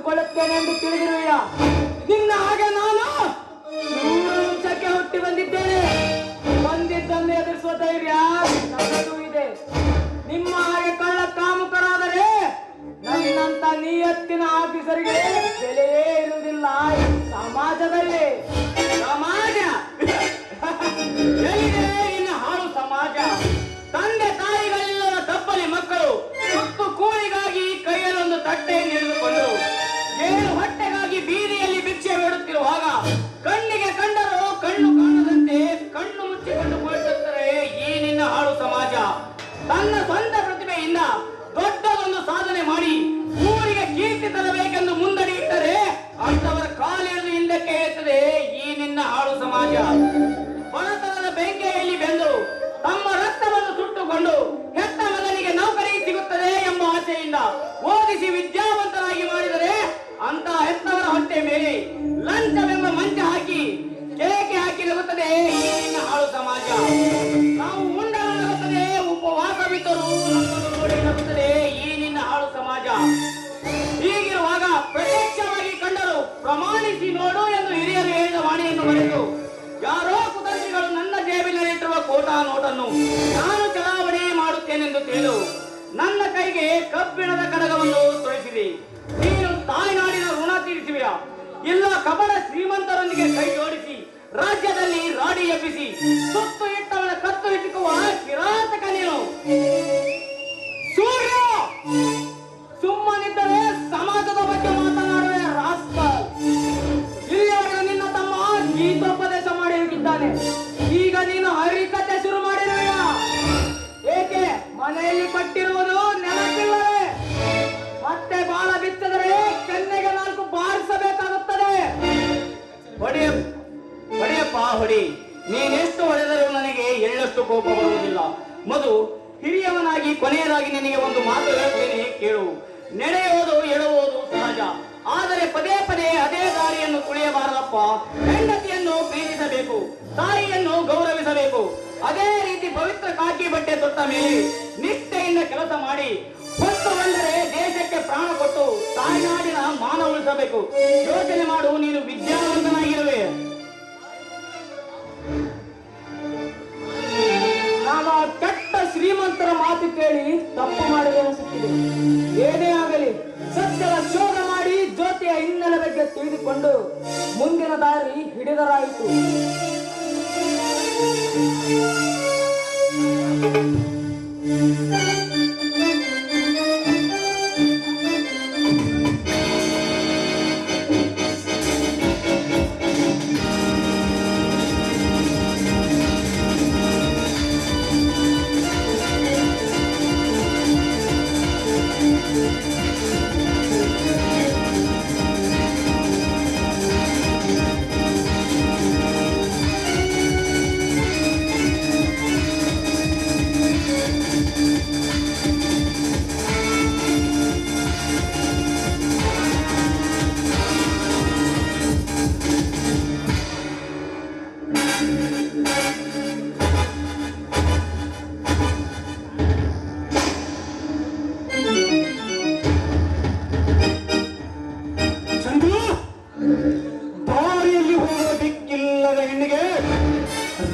ಉಳಿಸಿಕೊಳ್ಳುತ್ತೇನೆ ಎಂದು ತಿಳಿದಿರುವೆಯ. ನಿನ್ನ ಹಾಗೆ ನಾನು ವಂಶಕ್ಕೆ ಹುಟ್ಟಿ ಬಂದಿದ್ದೇನೆ. ಬಂದಿದ್ದನ್ನು ಎದುರಿಸುವ ಧೈರ್ಯ ನನ್ನದು ಇದೆ. ನಿಮ್ಮ ಹಾಗೆ ಕಳ್ಳ ಕಾಮುಕರಾದರೆ ನನ್ನಂತ ನಿಯತ್ತಿನ ಆಫೀಸರ್ಗೆ ಬೆಲೆಯೇ ಇರುವುದಿಲ್ಲ ಈ ಸಮಾಜದಲ್ಲಿ. ಸಮಾಜ ಎಲ್ಲಿದೆ ನಿನ್ನ ಹಾಳು ಸಮಾಜ? ತಂದೆ ತಾಯಿಗಳಿಲ್ಲದ ತಪ್ಪಲಿ ಮಕ್ಕಳು ಸುತ್ತು ಕೂಳಿಗಾಗಿ ಕೈಯಲ್ಲೊಂದು ತಟ್ಟೆಯನ್ನು ಹಿಡಿದುಕೊಂಡು ಏಳು ಹೊಟ್ಟೆಗಾಗಿ ಬೀದಿಯಲ್ಲಿ ಭಿಕ್ಷೆ ಬೇಡುತ್ತಿರುವಾಗ ಕಣ್ಣಿಗೆ ಕಂಡರೂ ಕಣ್ಣು ಕಾಣದಂತೆ ಕಣ್ಣು ಮುಚ್ಚಿಕೊಂಡು ಕುಳಿತುತ್ತಾರೆ ಈ ನಿನ್ನ ಹಾಳು ಸಮಾಜ. ತನ್ನ ಸ್ವಂತ ಪ್ರತಿಭೆಯಿಂದ ದೊಡ್ಡದೊಂದು ಸಾಧನೆ ಮಾಡಿ ಊರಿಗೆ ಕೀರ್ತಿ ತರಬೇಕೆಂದು ಮುಂದಡಿಯಿಟ್ಟರೆ ಅಂತವರ ಕಾಲಿನಲ್ಲಿ ಹಿಂದಕ್ಕೆ ಹೇಳ್ತದೆ ಈ ನಿನ್ನ ಹಾಳು ಸಮಾಜ. ಬಡತನದ ಬೆಂಕಿಯಲ್ಲಿ ಬೆಂದು ತಮ್ಮ ರಕ್ತವನ್ನು ಸುಟ್ಟುಕೊಂಡು ಹೆತ್ತ ಮಗನಿಗೆ ನೌಕರಿ ಸಿಗುತ್ತದೆ ಎಂಬ ಆಸೆಯಿಂದ ಓದಿಸಿ ವಿದ್ಯಾವಂತರಾಗಿ ಮಾಡಿದರೆ ಅಂತ ಹೆತ್ತವರ ಹೊಟ್ಟೆ ಮೇಲೆ ಲಂಚವೆಂಬ ಮಂಚ ಹಾಕಿ ಕೇಕೆ ಹಾಕಿ ನಗುತ್ತದೆ ಈ ನಿನ್ನ ಹಾಳು ಸಮಾಜ. ನಾವು ಉಂಡಲು ನಗುತ್ತದೆ, ಉಪವಾಸವಿದ್ದರೂ ನಮ್ಮನ್ನು ನೋಡಿ ನಗುತ್ತದೆ ಈ ನಿನ್ನ ಹಾಳು ಸಮಾಜ. ಹೀಗಿರುವಾಗ ಪ್ರತ್ಯಕ್ಷವಾಗಿ ಕಂಡರು ಪ್ರಮಾಣಿಸಿ ನೋಡು ಎಂದು ಹಿರಿಯರು ಹೇಳಿದ ವಾಣಿಯನ್ನು ಬರೆದು ಯಾರೋ ಕುತಂತ್ರಿಗಳು ನನ್ನ ಜೇಬಿನಲ್ಲಿಟ್ಟಿರುವ ಕೋಟಾ ನೋಟನ್ನು ನಾನು ಚಲಾವಣೆ ಮಾಡುತ್ತೇನೆಂದು ತಿಳಿದು ನನ್ನ ಕೈಗೆ ಕಬ್ಬಿಣದ ಕಡಗವನ್ನು ತೊಡಿಸಿದೆ. ನೀನು ತಾಯ್ನಾಡಿನ ಋಣ ತೀರಿಸುವೆಯಾ? ಇಲ್ಲ ಕಪಟ ಶ್ರೀಮಂತರೊಂದಿಗೆ ಕೈ ಜೋಡಿಸಿ ರಾಜ್ಯದಲ್ಲಿ ರಾಡಿ ಎಬ್ಬಿಸಿ ಸುತ್ತು ಇಟ್ಟವನ ಕತ್ತು ಹಿಡಿಸುವ ಕಿರಾತಕ ನೀನು. ಸೂರ್ಯ ಸುಮ್ಮನಿದ್ದರೆ ಸಮಾಜದ ಬಗ್ಗೆ ಮಾತನಾಡುವೆ ರಾಸ್ಕಲ್. ಇಲ್ಲಿಯವರೆಗೂ ನಿನ್ನ ತಮ್ಮ ಗೀತೋಪದೇಶ ಮಾಡಿ ಹೋಗಿದ್ದಾನೆ. ಈಗ ನೀನು ಹರಿಕತೆ ಶುರು ಮಾಡಿರುವೆಯ. ಏಕೆ? ಮನೆಯಲ್ಲಿ ಪಟ್ಟಿರುವುದು ನೆನಪಿಲ್ಲವೇ? ಮತ್ತೆ ಬಾಳ ಬಿತ್ತಿದರೆ ಕೆನ್ನೆಗೆ 4 ಬಾರಿಸಬೇಕಾಗುತ್ತದೆ. ಹೊಡೆಯಪ್ಪ ಹೊಡಿ. ನೀನೆಷ್ಟು ಹೊಡೆದರೂ ನನಗೆ ಎಳ್ಳಷ್ಟು ಕೋಪ ಬರುವುದಿಲ್ಲ. ಮಧು, ಹಿರಿಯವನಾಗಿ ಕೊನೆಯದಾಗಿ ನಿನಗೆ ಒಂದು ಮಾತು ಹೇಳುತ್ತೇನೆ ಕೇಳು. ನಡೆಯೋದು ಎಳುವುದು ಸಹಜ, ಆದರೆ ಪದೇ ಪದೇ ಅದೇ ದಾರಿಯನ್ನು ತುಳಿಯಬಾರದಪ್ಪ. ಹೆಂಡತಿಯನ್ನು ಪ್ರೀತಿಸಬೇಕು, ತಾಯಿಯನ್ನು ಗೌರವಿಸಬೇಕು. ಅದೇ ರೀತಿ ಪವಿತ್ರ ಕಾಕಿ ಬಟ್ಟೆ ತೊಟ್ಟ ಮೇಲೆ ನಿಷ್ಠೆಯಿಂದ ಕೆಲಸ ಮಾಡಿ ಹೊತ್ತು ಬಂದರೆ ದೇಶಕ್ಕೆ ಪ್ರಾಣ ಕೊಟ್ಟು ತಾಯ್ನಾಡಿನ ಮಾನ ಉಳಿಸಬೇಕು. ಯೋಚನೆ ಮಾಡು, ನೀನು ವಿದ್ಯಾವಂತನಾಗಿರುವೆ. ನಾನು ಆ ಕೆಟ್ಟ ಶ್ರೀಮಂತರ ಮಾತು ಕೇಳಿ ತಪ್ಪು ಮಾಡಿದೆ ಅನಿಸುತ್ತಿದೆ. ಏನೇ ಆಗಲಿ ಸತ್ಯದ ಶೋಧ ಮಾಡಿ ಜ್ಯೋತಿಯ ಹಿನ್ನೆಲೆ ಬಗ್ಗೆ ತಿಳಿದುಕೊಂಡು ಮುಂದಿನ ದಾರಿ ಹಿಡಿದರಾಯಿತು.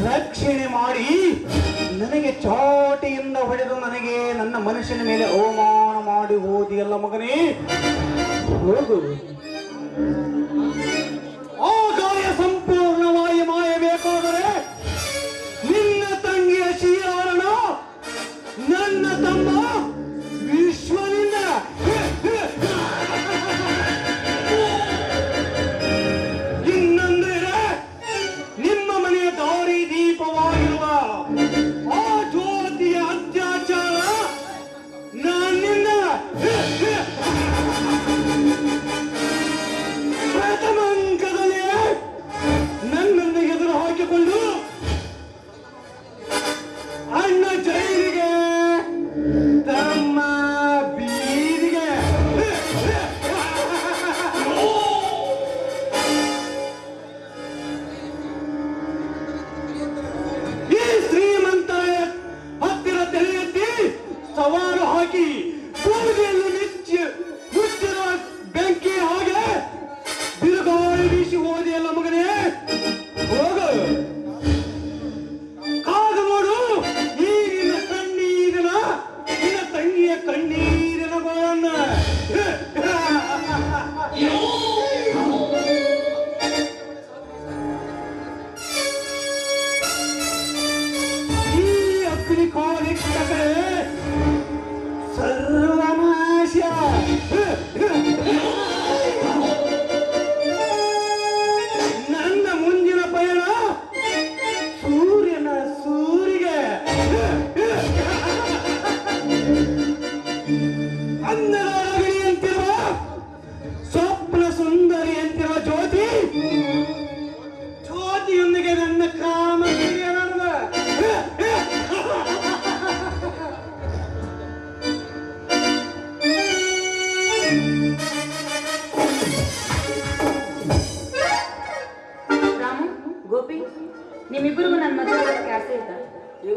ರಕ್ಷಣೆ ಮಾಡಿ ನನಗೆ ಚಾಟಿಯಿಂದ ಹೊಡೆದು ನನಗೆ ನನ್ನ ಮನುಷ್ಯನ ಮೇಲೆ ಅವಮಾನ ಮಾಡಿ ಹೋದಿಯಲ್ಲ ಮಗನೇ, ಹೋಗು. ಆ ಗಾಯ ಸಂಪೂರ್ಣವಾಗಿ ಮಾಯಬೇಕಾದರೆ ನಿನ್ನ ತಂಗಿಯ ಶೀರಾರಣ ನನ್ನ ತಮ್ಮ ವಿಶ್ವನಿಂದ ಇನ್ನೊಂದರೆ ನಿಮ್ಮ ಮನೆಯ ದಾರಿ ದೀಪವಾಗಿರುವ ಆ ಜ್ಯೋತಿಯ ಅತ್ಯಾಚಾರ ನನ್ನಿಂದ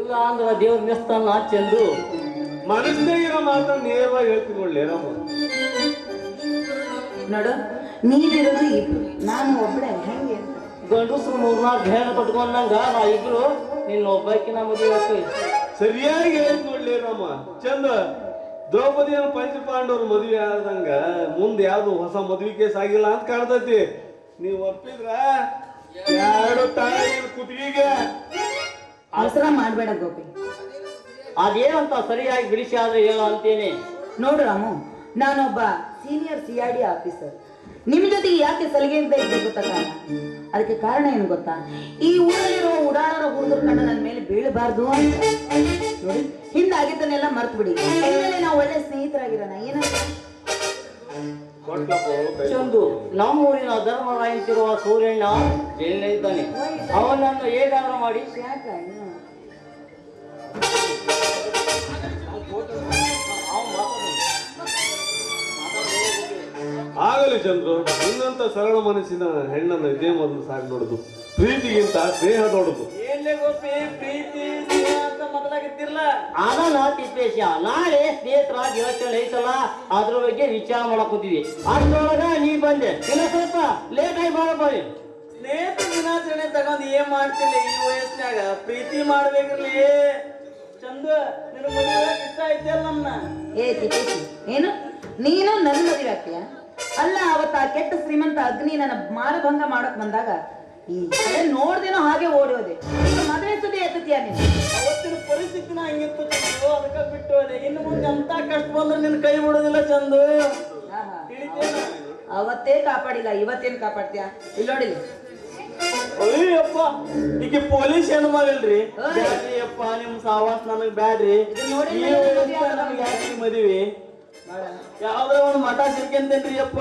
ಇಲ್ಲ ಅಂದ್ರೆ ದೇವ್ರ ಮೆಸ್ತಾನ ಚೆಂದು. ಮನಸ್ಸಿನಾಗಿರೋ ಮಾತನ್ನು ನೇರವಾಗಿ ಹೇಳ್ತೀನಿ ಒಳ್ಳೆ ರಾಮ. ನೋಡು, ನೀವಿರೋದು ಇಬ್ರು, ನಾನು ಒಬ್ಬಳೆ ಹೆಂಗೆ ಅಂತ. ಗಂಡಸ್ರು 3-4 ಹೆಣ್ಣು ಕಟ್ಕೊಂಡಂಗ ನಾ ಇಬ್ರು ನಿನ್ನ ಒಬ್ಬಾಕಿನ ಮದುವೆ ಆಗ್ತೀವಿ. ಸರಿಯಾಗಿ ಹೇಳಿದ್ ನೋಡ್ಲಿ ರಾಮ. ಚಂದ, ದ್ರೌಪದಿಯನ್ನು ಪಂಚಪಾಂಡವ್ರ ಮದುವೆ ಆದಂಗ ಮುಂದೆ ಯಾವ್ದು ಹೊಸ ಮದುವೆ ಕೇಸ್ ಆಗಿಲ್ಲ ಅಂತ ಕಾಣ್ತೈತಿ. ನೀವ್ ಒಪ್ಪಿದ್ರ 2 ತಾಯಿ ಕುತ್ತಿಗೆಗೆ ಅವಸರ ಮಾಡ್ಬೇಡ ಗೋಪಿ. ಅದೇನಂತ ಸರಿಯಾಗಿ ಬಿಡಿಸಿ ಆದ್ರೆ ಹೇಳೋ ಅಂತೇನೆ. ನೋಡು ರಾಮು, ನಾನೊಬ್ಬ ಸೀನಿಯರ್ CID ಆಫೀಸರ್. ನಿಮ್ ಜೊತೆಗೆ ಯಾಕೆ ಸಲಿಗೆಯಿಂದ ಇದ್ದೆ ಗೊತ್ತಾ ಕಾರಣ? ಅದಕ್ಕೆ ಕಾರಣ ಏನು ಗೊತ್ತಾ? ಈ ಊರಲ್ಲಿರುವ ಉಡಾಳರ ಹುಡುಗರ ಕಣ್ಣ ನನ್ನ ಮೇಲೆ ಬೀಳಬಾರ್ದು ಅಂತ. ನೋಡಿ, ಹಿಂದಾಗಿದ್ದನ್ನೆಲ್ಲ ಮರ್ತು ಬಿಡಿ. ಇನ್ಮೇಲೆ ನಾವು ಒಳ್ಳೆ ಸ್ನೇಹಿತರಾಗಿರೋಣ. ಏನಂತ? ಚಂದು, ನಮ್ಮೂರಿನ ಧರ್ಮರಾಯಂತಿರುವ ಸೂರ್ಯಣ್ಣ ಜೈಲಿನ ಇದ್ದಾನೆ. ಅವನನ್ನು ಹೇಗಾದ್ರೂ ಮಾಡಿ ಯಾಕ ಇನ್ನು? ಆಗಲಿ ಚಂದ್ರು, ನಿನ್ನಂತ ಸರಳ ಮನಸ್ಸಿನ ಹೆಣ್ಣನ್ನು ಇದೇ ಮೊದಲು ಸಾಗಿ ನೋಡುದು. ಪ್ರೀತಿಗಿಂತ ಸ್ನೇಹ ನೋಡುದು. ಏನ್ಲೇ ಗೋಪಿ, ಪ್ರೀತಿ ಸ್ನೇಹ ಅಂತ ಮೊದಲಾಗಿದ್ದಿರಲ್ಲ. ಅದನ್ನ ತಿಪ್ಪೇಶ ನಾಳೆ ಸ್ನೇಹಿತರ ದಿನಾಚರಣೆ ಐತಲ್ಲ, ಅದ್ರ ಬಗ್ಗೆ ವಿಚಾರ ಮಾಡಕ್ ಕೂತಿದ್ವಿ. ಅದ್ರೊಳಗ ನೀ ಬಂದೆ. ಇಲ್ಲ ಸ್ವಲ್ಪ ಲೇಟ್ ಆಗಿ ಬಾಳ ಬರೀ. ಸ್ನೇಹಿತರ ದಿನಾಚರಣೆ ತಗೊಂಡ್ ಏನ್ ಮಾಡ್ತಿಲ್ಲ ಈ ವಯಸ್ಸಿನಾಗ? ಪ್ರೀತಿ ಮಾಡ್ಬೇಕ್ರಲ್ಲಿ. ಚಂದ, ನಿನ್ನ ಮದುವೆ ಇಷ್ಟ ಐತಲ್ಲ ನಮ್ನ. ಏ ತಿಪ್ಪೇಶಿ, ಏನು ನೀನು ನನ್ನ ಮದುವೆ ಆಗ್ತೀಯ? ಅಲ್ಲ, ಅವತ್ತ ಆ ಕೆಟ್ಟ ಶ್ರೀಮಂತ ಅಗ್ನಿ ನನ್ನ ಮಾನಭಂಗ ಮಾಡಕ್ ಬಂದಾಗ ಈ ಕಡೆ ನೋಡ್ದೇನೋ ಹಾಗೆ ಓಡೋದೆ. ಮದುವೆ ಸುದ್ದಿ ಎತ್ತತೀಯ ನೀನು? ಅವತ್ತಿನ ಪರಿಸ್ಥಿತಿನ ಹಂಗಿತ್ತು ಚಂದು, ಅದಕ್ಕ ಬಿಟ್ಟು ಹೋದೆ. ಇನ್ನು ಮುಂದೆ ಅಂತ ಕಷ್ಟ ಬಂದ್ರೆ ನಿನ್ ಕೈ ಬಿಡೋದಿಲ್ಲ ಚಂದು. ತಿಳಿತೇನ? ಅವತ್ತೇ ಕಾಪಾಡಿಲ್ಲ, ಇವತ್ತೇನ್ ಕಾಪಾಡ್ತೀಯ? ಇಲ್ಲಿ ನೋಡಿಲ್ಲ. ಅಯ್ಯಪ್ಪ, ಈಗ ಪೊಲೀಸ್ ಹೆಣ್ಣು ಮಗಳ್ರಿ. ಬ್ಯಾಡ್ರಿ ಅಪ್ಪ, ನಿಮ್ ಸಾವಾಸ ನನಗ್ ಬ್ಯಾಡ್ರಿ. ನೋಡಿ ಈ ವಯಸ್ಸಿನಾಗ ನಮ್ಗ್ ಯಾಕ್ರಿ ಮದ್ವಿ? ಯಾವ್ದ್ರ ಒಂದು ಮಠ ಸಿರ್ಕಂತೇನ್ರಿ ಅಪ್ಪ.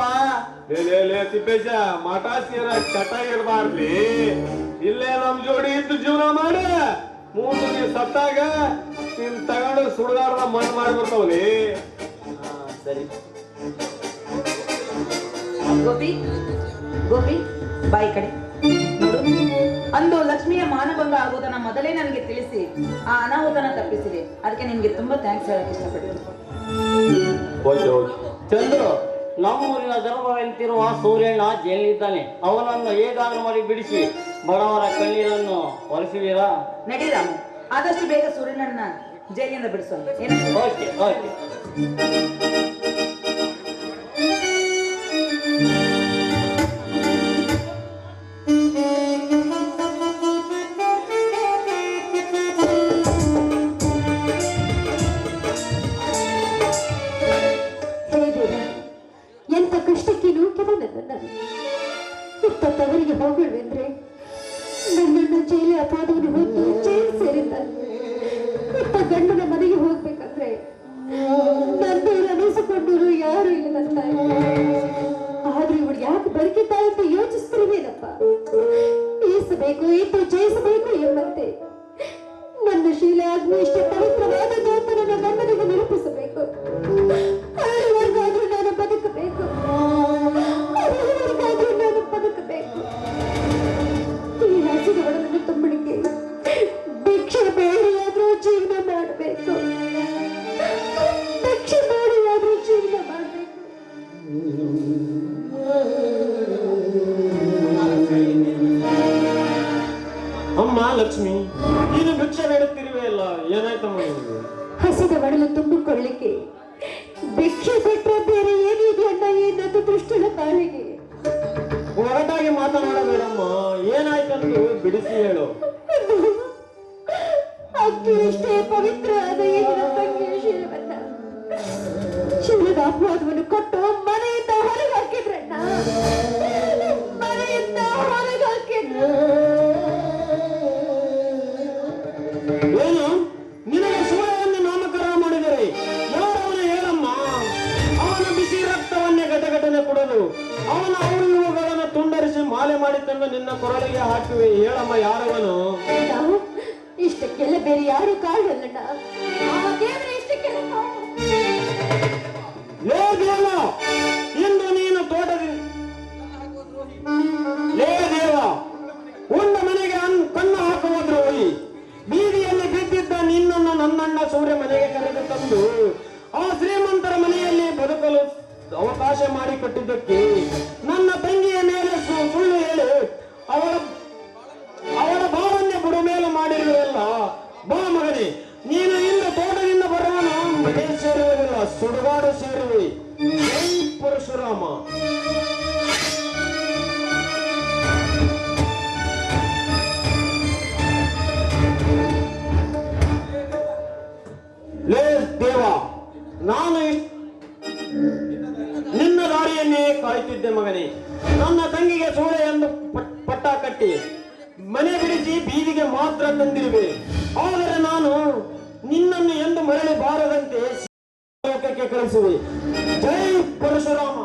ಲೇ ತಿಪ್ಪೇಶ, ಮಠ ಸೇರ ಚಟ ಇರಬಾರ್ಲಿ. ಇಲ್ಲೇ ನಮ್ ಜೋಡಿ ಇದ್ದು ಜೀವನ ಮಾಡ. ಮುಂದೆ ನೀ ಸತ್ತಾಗ ನಿನ್ ತಗೊಂಡು ಸುಡುಗಾರದ ಮಣ್ಣು ಮಾಡಿ ಬರ್ತಾವಲಿ. ಸರಿ ಗೋಪಿ, ಗೋಪಿ ಬಾಯಿ ಕಡೆ ನೋಡು. ಅಂದು ಲಕ್ಷ್ಮಿಯ ಮಾನಭಂಗ ಆಗೋದನ್ನ ಮೊದಲೇ ನನಗೆ ತಿಳಿಸಿ ಆ ಅನಾಹುತನ ತಪ್ಪಿಸಿದೆ. ಅದಕ್ಕೆ ನಿಮ್ಗೆ ತುಂಬಾ ಥ್ಯಾಂಕ್ಸ್ ಹೇಳಕ್ ಇಷ್ಟಪಡ್ತೀನಿ. ಚಂದ್ರು, ನಮ್ಮೂರಿನ ಧರ್ಮವಂತಿರುವ ಸೂರ್ಯಣ್ಣ ಜೈಲಿದ್ದಾನೆ. ಅವನನ್ನು ಹೇಗಾದ್ರೂ ಮಾಡಿ ಬಿಡಿಸಿ ಬಡವರ ಕಣ್ಣೀರನ್ನು ಒರೆಸುವೀರಾ? ನಡಿ ರಾಮು, ಆದಷ್ಟು ಬೇಗ ಸೂರ್ಯನನ್ನ ಜೈಲಿಂದ ಬಿಡಿಸೋಣ. ಏನು? Okay okay. ಎಂತ ಕಷ್ಟಕ್ಕೆ ನೂಕಿದ ನನ್ನನ್ನು ಇತ್ತ ತವರಿಗೆ ಹೋಗಲ್ವೆಂದ್ರೆ ನನ್ನನ್ನು ಜೈಲಿ ಅಪವಾದವನ್ನು ಹೊತ್ತು ಜೈಲು ಸೇರಿದ್ದ. ಇತ್ತ ಗಂಡನ ಮನೆಗೆ ಹೋಗ್ಬೇಕಂದ್ರೆ ನನ್ನೂರು ಅನಿಸಿಕೊಂಡರು ಯಾರು ಇಲ್ಲದಂತ. ಆದ್ರೂ ಇವಳು ಯಾಕೆ ಬದುಕಿದ್ದಾಳೆ ಅಂತ ಯೋಚಿಸ್ತಿರುವೇನಪ್ಪ. ಈಸಬೇಕು ಇತ್ತು ಜಯಿಸಬೇಕು ಎಂಬಂತೆ ನನ್ನ ಶೀಲ ಅಗ್ನಿ ಇಷ್ಟ ಪವಿತ್ರವಾದದ್ದು ಅಂತ ನನ್ನ ಗಂಡನಿಗೆ ನಿರೂಪಿಸಬೇಕು. ಅಲ್ಲಿವರೆಗಾದ್ರೂ ನಾನು ಬದುಕಬೇಕು, ಅಲ್ಲಿವರೆಗಾದ್ರೂ ನಾನು ಬದುಕಬೇಕು. ಈ ಹಸಿದ ಒಡಲನ್ನು ತುಂಬಳಿಕೆ ಭಿಕ್ಷೆ ಬೇಡಿಯಾದ್ರೂ ಜೀವನ ಮಾಡಬೇಕು, ಭಿಕ್ಷೆ ಬೇಡಿಯಾದ್ರೂ ಜೀವನ ಮಾಡಬೇಕು. ಅಮ್ಮ ಲಕ್ಷ್ಮಿ, ನೀನು ಭಿಕ್ಷೆ ಬೇಡುತ್ತಿರುವೆ ಅಲ್ಲ, ಏನಾಯ್ತಮ್ಮ ನಿನಗೆ? ಹಸಿದ ಒಡಲು ತುಂಬಿಕೊಳ್ಳಿಕ್ಕೆ ಭಿಕ್ಷೆ ಬಿಟ್ಟರೆ ಬೇರೆ ಏನಿದೆ ಅಣ್ಣ ಏನದು ದುಷ್ಟನ ಕಾಲಿಗೆ. ಹೊರಟಾಗಿ ಮಾತನಾಡಬೇಡಮ್ಮ, ಏನಾಯ್ತಂದು ಬಿಡಿಸಿ ಹೇಳು. ಅಕ್ಕಿ ಎಷ್ಟೇ ಪವಿತ್ರ ಆದ ಏನಿನ ತಂಗಿಯ ಶೀಲವನ್ನ ಶೀಲದ ಅಪವಾದವನ್ನು ಕೊಟ್ಟು ಮನೆಯಿಂದ ಹೊರಗೆ ಹಾಕಿದ್ರಣ್ಣ, ಮನೆಯಿಂದ ಹೊರಗೆ ಹಾಕಿದ್ರು. ಏನು ನಿನಗೆ ಶಿವವನ್ನು ನಾಮಕರಣ ಮಾಡಿದರೆ ಯಾರವನ ಹೇಳಮ್ಮ? ಅವನ ಬಿಸಿ ರಕ್ತವನ್ನೇ ಘಟಘಟನೆ ಕೊಡಲು ಅವನ ಅವು ಇವುಗಳನ್ನು ತುಂಡರಿಸಿ ಮಾಲೆ ಮಾಡಿ ತಂದು ನಿನ್ನ ಕೊರಳಿಗೆ ಹಾಕಿವೆ. ಹೇಳಮ್ಮ ಯಾರವನು? ಇಷ್ಟಕ್ಕೆಲ್ಲ ಬೇರೆ ಯಾರು ಕಾರಣಲ್ಲಣ್ಣ, ಆ ದೇವರೇ ಇಷ್ಟಕ್ಕೆಲ್ಲ ಕಾರಣ. ಲೇ ದೇವ, ಇಂದು ನೀನು ತೋಟದಿಂದ ಲೇ ದೇವ, ಉಂಡ ಮನೆಗೆ ಕಣ್ಣು ಹಾಕುವ ದ್ರೋಹಿ, ಬೀದಿಯಲ್ಲಿ ಬಿದ್ದಿದ್ದ ನನ್ನಣ್ಣ ಸೂರ್ಯ ಮನೆಗೆ ಕರೆದು ತಂದು ಆ ಶ್ರೀಮಂತರ ಮನೆಯಲ್ಲಿ ಬದುಕಲು ಅವಕಾಶ ಮಾಡಿಕೊಟ್ಟಿದ್ದಕ್ಕೆ ನನ್ನ ತಂಗಿಯ ಮೇಲೆ ಸುಳ್ಳು ಹೇಳಿ ಅವಳ ಭಾವನ್ಯ ಬುಡುಮೇಲು ಮಾಡಿರುವಲ್ಲ. ಬಾ ಮಗನೇ, ನೀನು ಇಂದು ತೋಟದಿಂದ ಬರೋಣ, ಮನೆ ಸೇರುವುದಿಲ್ಲ, ಸುಡುಗಾಡು ಸೇರುವೆ. ಜೈ ಪರಶುರಾಮ. ಲೇ ದೇವ, ನಾನು ನಿನ್ನ ದಾರಿಯನ್ನೇ ಕಾಯುತ್ತಿದ್ದೆ ಮಗನೇ. ನನ್ನ ತಂಗಿಗೆ ಸೂಳೆ ಎಂದು ಪಟ್ಟ ಕಟ್ಟಿ ಮನೆ ಬಿಡಿಸಿ ಬೀದಿಗೆ ಮಾತ್ರ ತಂದಿರುವೆ. ಆದರೆ ನಾನು ನಿನ್ನನ್ನು ಎಂದು ಮರಳಿ ಬಾರದಂತೆ ಲೋಕಕ್ಕೆ ಕಳಿಸುವೆ. ಜೈ ಪರಶುರಾಮ.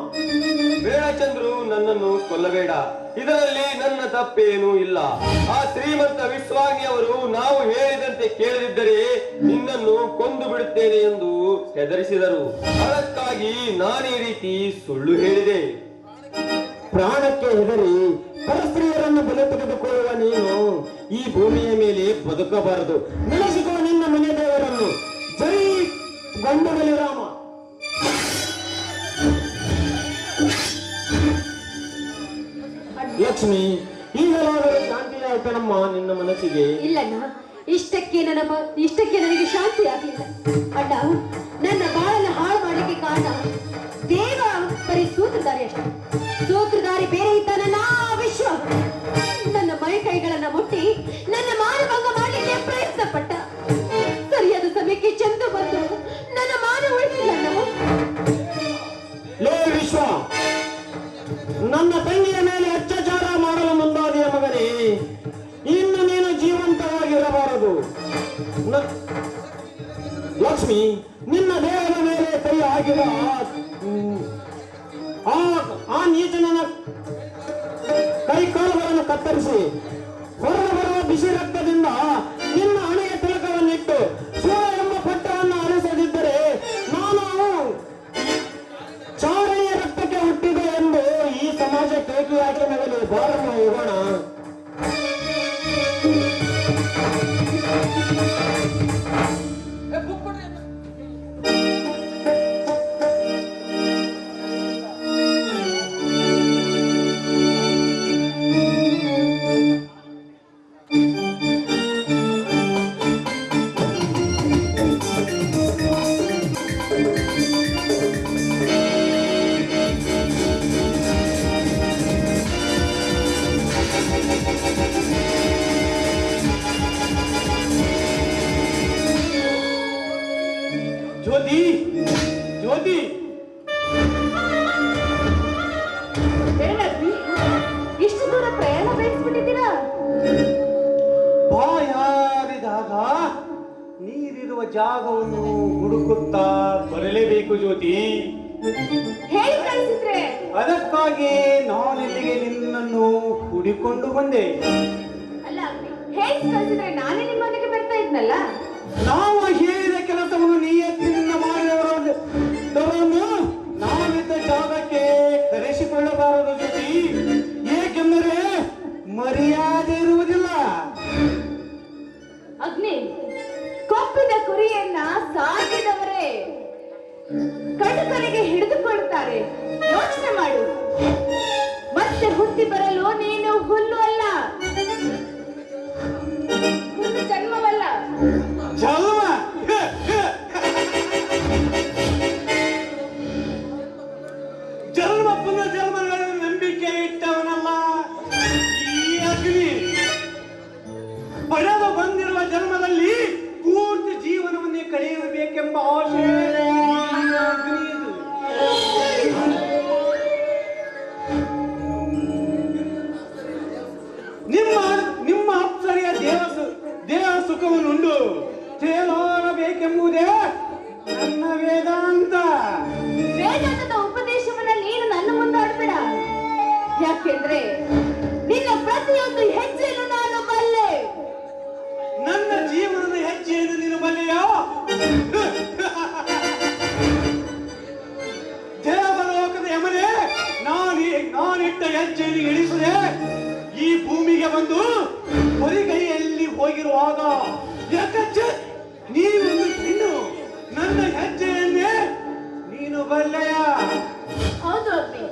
ಬೇಡ ಚಂದ್ರು, ನನ್ನನ್ನು ಕೊಲ್ಲಬೇಡ. ಇದರಲ್ಲಿ ನನ್ನ ತಪ್ಪೇನೂ ಇಲ್ಲ. ಆ ಶ್ರೀಮಂತ ವಿಶ್ವಾಮಿಯವರು ನಾವು ಹೇಳಿದಂತೆ ಕೇಳದಿದ್ದರೆ ನಿನ್ನನ್ನು ಕೊಂದು ಬಿಡುತ್ತೇನೆ ಎಂದು ಹೆದರಿಸಿದರು. ಅದಕ್ಕಾಗಿ ನಾನೀ ರೀತಿ ಸುಳ್ಳು ಹೇಳಿದೆ. ಪ್ರಾಣಕ್ಕೆ ಹೆದರಿ ಪರಸ್ತ್ರೀಯರನ್ನು ಬಲೆ ತೆಗೆದುಕೊಳ್ಳುವ ನೀನು ಈ ಭೂಮಿಯ ಮೇಲೆ ಬದುಕಬಾರದು. ನೆಲೆಸಿಕೋ ನಿನ್ನ ಮನೆ ದೇವರನ್ನು. ಜೈ ಗಂಡುಗಲಿ ರಾಮ. ಲಕ್ಷ್ಮಿ, ಈಗಲಾದರೂ ಶಾಂತಿಯಾಯ್ತನಮ್ಮ ನಿನ್ನ ಮನಸ್ಸಿಗೆ? ಇಲ್ಲಣ್ಣ, ಇಷ್ಟಕ್ಕೆ ನನಗೆ ಶಾಂತಿ ಆಗಲಿಲ್ಲ. ಅಣ್ಣ, ನನ್ನ ಬಾಳನ್ನ ಹಾಳು ಮಾಡಲಿಕ್ಕೆ ಕಾರಣ ದೇವ ಬರೀ ಸೂತ್ರಧಾರಿ ಅಷ್ಟೇ. ಸೂತ್ರಧಾರಿ ಬೇರೆ ಇದ್ದಾನಲ್ಲ ವಿಶ್ವ. ನನ್ನ ಮೈ ಕೈಗಳನ್ನ ಮುಟ್ಟಿ ನನ್ನ ಮಾನಭಂಗ ಮಾಡಲಿಕ್ಕೆ ಪ್ರಯತ್ನ ಪಟ್ಟ. ಸರಿಯಾದ ಸಮಯಕ್ಕೆ ಚಂದು ಬಂದು ನನ್ನ ಮಾನ ಉಳಿಸಿಲ್ಲ. ಲೇ ವಿಶ್ವ, ನನ್ನ ತಂಗಿಯ ಮೇಲೆ ಅತ್ಯಾಚಾರ ಮಾಡಲು ಮುಂದಾದಿಯ ಮಗನೇ, ಇನ್ನು ನೀನು ಜೀವಂತವಾಗಿರಬಾರದು. ಲಕ್ಷ್ಮಿ, ನಿನ್ನ ದೇಹದ ಮೇಲೆ ಕೈ ಆಗಿದ ಆ ನೀಚನ ಕೈ ಕಾಲುಗಳನ್ನು ಕತ್ತರಿಸಿ ಹೊರಗೆ ಬರುವ ಬಿಸಿ ರಕ್ತದಿಂದ ನಿನ್ನ ಹಣೆಗೆ ತಿಲಕವನ್ನಿಟ್ಟು ಸೂರ ಎಂಬ ಪಟ್ಟವನ್ನು ಅಳಿಸದಿದ್ದರೆ ನಾನು ಚಾರಣೆಯ ರಕ್ತಕ್ಕೆ ಹುಟ್ಟಿದೆ ಎಂದು ಈ ಸಮಾಜ ಕೇಕಿ ಹಾಕಿ ನಗಲಿ. ಬಾರಮ್ಮ ಹೋಗೋಣ. ಜ್ಯೋತಿ, ಜ್ಯೋತಿ, ಇಷ್ಟು ದೂರ ಪ್ರಯಾಣ ಬೆಳೆಸ್ಬಿಟ್ಟಿದ್ದೀರಾ? ಬಾಯಾರಿದಾಗ ನೀರಿರುವ ಜಾಗವನ್ನು ಹುಡುಕುತ್ತಾ ಬರಲೇಬೇಕು ಜ್ಯೋತಿ. ಹೇಳಿ ಕಳಿಸಿದ್ರೆ ಅದಕ್ಕಾಗಿ ನಾನಿಲ್ಲಿಗೆ ನಿನ್ನನ್ನು ಹುಡಿಕೊಂಡು ಬಂದೆ. ಅಲ್ಲ, ಹೇಳಿ ಕಳಿಸಿದ್ರೆ ನಾನೇ ನಿಮ್ಮ ಮನೆಗೆ ಬರ್ತಾ ಇದ್ನಲ್ಲ. ನಾವು ಹೇಳಿದ ಕೆಲಸವನ್ನು ನಿಯತ್ತಿನಿಂದ ಮಾಡಿದವರನ್ನು ನಾವಿದ್ದ ಜಾಗಕ್ಕೆ ಕರೆಸಿಕೊಳ್ಳಬಾರದು ಜ್ಯೋತಿ. ಏಕೆಂದರೆ ಮರ್ಯಾದೆ ಇರುವುದಿಲ್ಲ. ಅಗ್ನಿ, ಕೊಪ್ಪಿದ ಕುರಿಯನ್ನ ಸಾಕಿದವರೇ ಕಡುಕರಿಗೆ ಹಿಡಿದುಕೊಳ್ಳುತ್ತಾರೆ. ಯೋಚನೆ ಮಾಡು. ಮತ್ತೆ ಹುಟ್ಟಿ ಬರಲು ನೀನು ಹುಲ್ಲು ಅಲ್ಲ, ಹುಲ್ಲು ಜನ್ಮವಲ್ಲ. ಜನ್ಮ ಜನ್ಮ ಪುನರ್ಜನ್ಮಗಳನ್ನು ನಂಬಿಕೆ ಇಟ್ಟವನಲ್ಲ ಈ ಅಗ್ನಿ. ಪಡೆದು ಬಂದಿರುವ ಜನ್ಮದಲ್ಲಿ ಪೂರ್ತಿ ಜೀವನವನ್ನೇ ಕಳೆಯಬೇಕೆಂಬ ಆಶೆ ಅಗ್ನಿಯದು. ನಿಮ್ಮ ಅಪ್ಸರೆಯ ದೇಹ ಸುಖವನ್ನುಂಡು ತೇಲಾಡಬೇಕೆಂಬುದೇ ನನ್ನ ವೇದಾಂತ. ವೇದಾಂತದ ಉಪದೇಶವನ್ನ ನೀನು ನನ್ನ ಮುಂದಾಡಬೇಡ. ಯಾಕೆಂದ್ರೆ ನಿನ್ನ ಪ್ರತಿಯೊಂದು ಹೆಜ್ಜೆಯನ್ನು ನಾನು ಬಲ್ಲೆ. ನನ್ನ ಜೀವನದ ಹೆಜ್ಜೆಯನ್ನು ನೀನು ಬಲ್ಲೆಯೋ? ದೇವಲೋಕದ ಯಮನೆ, ನಾನಿಟ್ಟ ಹೆಜ್ಜೆಯನ್ನು ಇಳಿಸದೆ ಈ ಭೂಮಿಗೆ ಬಂದು ಹೊರಿಗೈಯಲ್ಲಿ ಹೋಗಿರುವಾಗ ನೀನೊಂದು ಹೆಣ್ಣು, ನನ್ನ ಹೆಜ್ಜೆಯನ್ನೇ ನೀನು ಬಲ್ಲೆಯ? ಹೌದು ಅಪ್ಪಿ,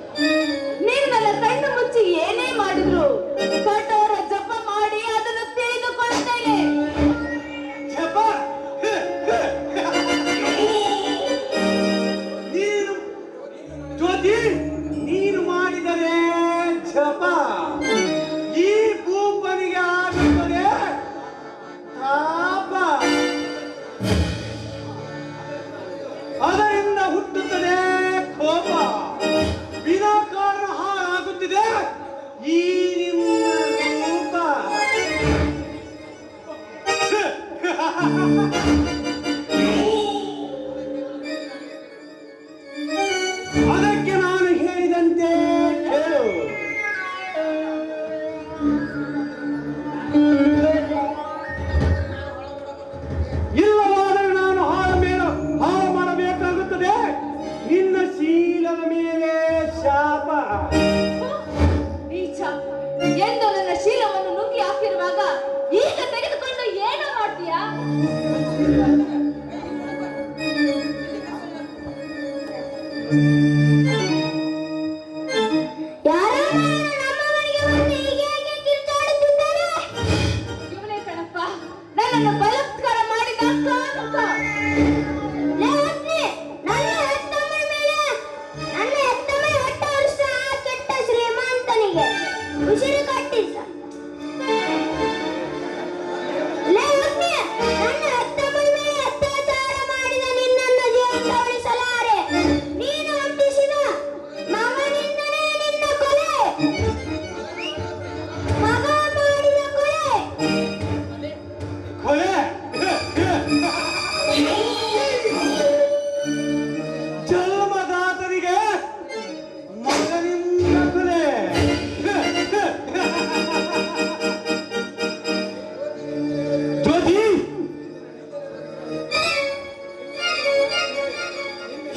ನೀನು ನನ್ನ ಕಣ್ಣು ಮುಚ್ಚಿ ಏನೇ ಮಾಡಿದ್ರು ಕಠೋರ ಜಪ ಮಾಡಿ ಅದನ್ನು ತಿಳಿದುಕೊಳ್ತೇನೆ. ಜಪ? ನೀನು ಜ್ಯೋತಿ, ನೀನು ಮಾಡಿದರೆ ಜಪ ಈ ಭೂಪನಿಗೆ ಆಗುತ್ತದೆ ತಾಪ. ಅದರಿಂದ ಹುಟ್ಟುತ್ತದೆ ಕೋಪ, ವಿನಾಕಾರಣ ಹಾಳಾಗುತ್ತಿದೆ ಈ ನಿಮ್ಮ ರೂಪ. ಅದಕ್ಕೆ ನಾನು ಹೇಳಿದಂತೆ ಕೇಳು. ಇಲ್ಲವಾದರೆ ನಾನು ಹಾಳು ಮಾಡಬೇಕಾಗುತ್ತದೆ ನಿನ್ನ ಶೀಲದ ಮೇಲೆ ಶಾಪ. ನೀಚ ಎಂದು ನನ್ನ ಶೀಲವನ್ನು ನುಂಗಿ ಹಾಕಿರುವಾಗ ಈಗ ತೆಗೆದುಕೊಂಡು ಏನು ಮಾಡ್ತೀಯಾ? ಇವನೇ ಕಣಪ್ಪ ನನ್ನನ್ನು ಬಲಾತ್ಕಾರ ಮಾಡಿದ ಕಾಮುಕ. ಉಸಿರು ಕಟ್ಟಿದ್ದ. ನನ್ನ ಅತ್ತಮ್ಮನ ಮೇಲೆ ಅತ್ಯಾಚಾರ ಮಾಡಿದ ನಿನ್ನನ್ನು ಜೀವಂತ ಉಳಿಸಲಾರೆ. ನೀನು ಹುಟ್ಟಿಸಿದ ಮಗನಿಂದಲೇ ನಿನ್ನ ಕೊಲೆ, ಮಗ ಮಾಡಿದ ಕೊಲೆ. ಕೊಲೆ ಜನ್ಮದಾತನಿಗೆ ಮಗನಿಂದ ಕೊಲೆ. ಜ್ಯೋತಿ,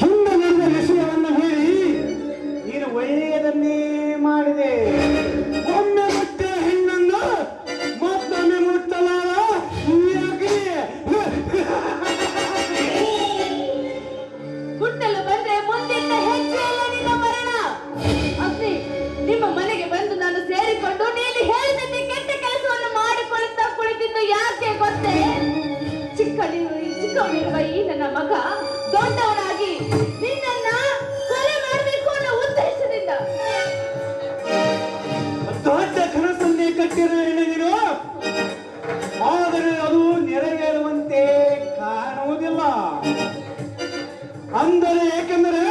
ಹಿಂದೆ ನನ್ನ ವಿಷಯವನ್ನು ಹೇಳಿ ನೀನು ಒಳ್ಳೆಯದನ್ನೇ ಮಾಡಿದೆ. ಒಮ್ಮೆ ಮುಟ್ಟ ಹೆಣ್ಣನ್ನು ಮತ್ತೊಮ್ಮೆ ಮುಟ್ಟಲಾರ ಹುಟ್ಟಲು ಬಂದ್ರೆ ಮುಂದಿನ ಹೆಜ್ಜೆಯಲ್ಲ ನಿನ್ನ ಮರಣ. ಅಪ್ಪಿ, ನಿಮ್ಮ ಮನೆಗೆ ಬಂದು ನಾನು ಸೇರಿಕೊಂಡು ನೀನು ಹೇಳಿದಂತೆ ಕೆಟ್ಟ ಕೆಲಸವನ್ನು ಮಾಡಿಕೊಳ್ಳುತ್ತಾ ಕುಳಿತಿದ್ದು ಯಾಕೆ ಗೊತ್ತೇ? ಚಿಕ್ಕವನಿರುವ ಈ ನನ್ನ ಮಗ ದೊಡ್ಡವನಾಗಿ ನಿನ್ನನ್ನ ಕೊಲೆ ಮಾಡಬೇಕು ಅನ್ನೋ ಉದ್ದೇಶದಿಂದ. ದೊಡ್ಡ ಕನಸನ್ನೇ ಕಟ್ಟಿರೋ ನೀನು, ಆದರೆ ಅದು ನೆರವೇರುವಂತೆ ಕಾಣುವುದಿಲ್ಲ. ಅಂದರೆ ಏಕೆಂದರೆ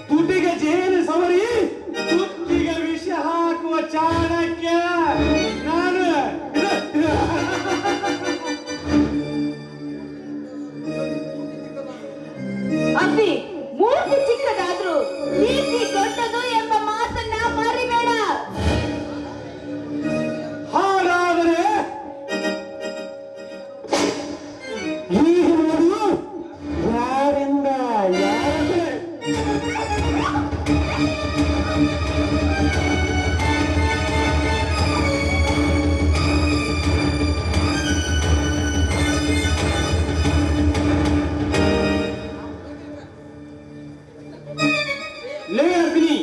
ತುಟಿಗೆ ಜೇನು ಸವರಿ ತುತ್ತಿಗೆ ವಿಷ ಹಾಕುವ ಚಾಣಕ್ಯ ನಾನು. ಅಪ್ಪಿ, ಮೂರ್ತಿ ಚಿಕ್ಕದಾದ್ರೂ ನೀತಿ ದೊಡ್ಡದು ಎಂಬ ಮಾತನ್ನ ಮರಿಬೇಡ. ಹಾಗಾದರೆ ಈ ಹೇಳುವುದು ಯಾರಿಂದ ಯಾರಂದ್ರೆ ಲೇ ಅಗ್ನಿ,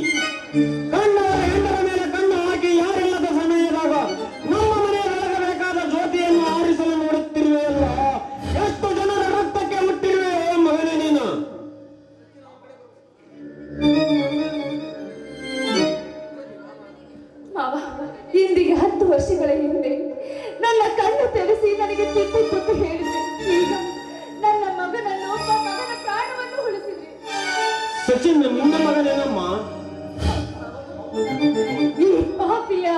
ಕಣ್ಣವರ ಹೆಣ್ಣರ ಮೇಲೆ ಕಣ್ಣು ಹಾಕಿ ಯಾರಿಲ್ಲದ ಸಮಯದಾಗ ನಮ್ಮ ಮನೆಯ ಬೆಳಗಬೇಕಾದ ಜ್ಯೋತಿಯನ್ನು ಆರಿಸಲು ನೋಡುತ್ತಿರುವೆಯಲ್ಲ. ಎಷ್ಟು ಜನರ ರಕ್ತಕ್ಕೆ ಮುಟ್ಟಿರುವೆ ಮಗನೇ ನೀನು. ಮಾವ, ಇಂದಿಗೆ 10 ವರ್ಷಗಳ ಹಿಂದೆ ನನ್ನ ಕಣ್ಣು ತೆರೆಸಿ ನನಗೆ ತಿದ್ದು ಹೇಳಿದೆ. ಈಗ ನನ್ನ ಮಗನನ್ನು ಒಬ್ಬ ಮಗನ ಪ್ರಾಣವನ್ನು ಉಳಿಸಿದೆ. ಸಚಿನ್ ನಿನ್ನ ಮಗನೇನಮ್ಮ? ಈ ಪಾಪಿಯ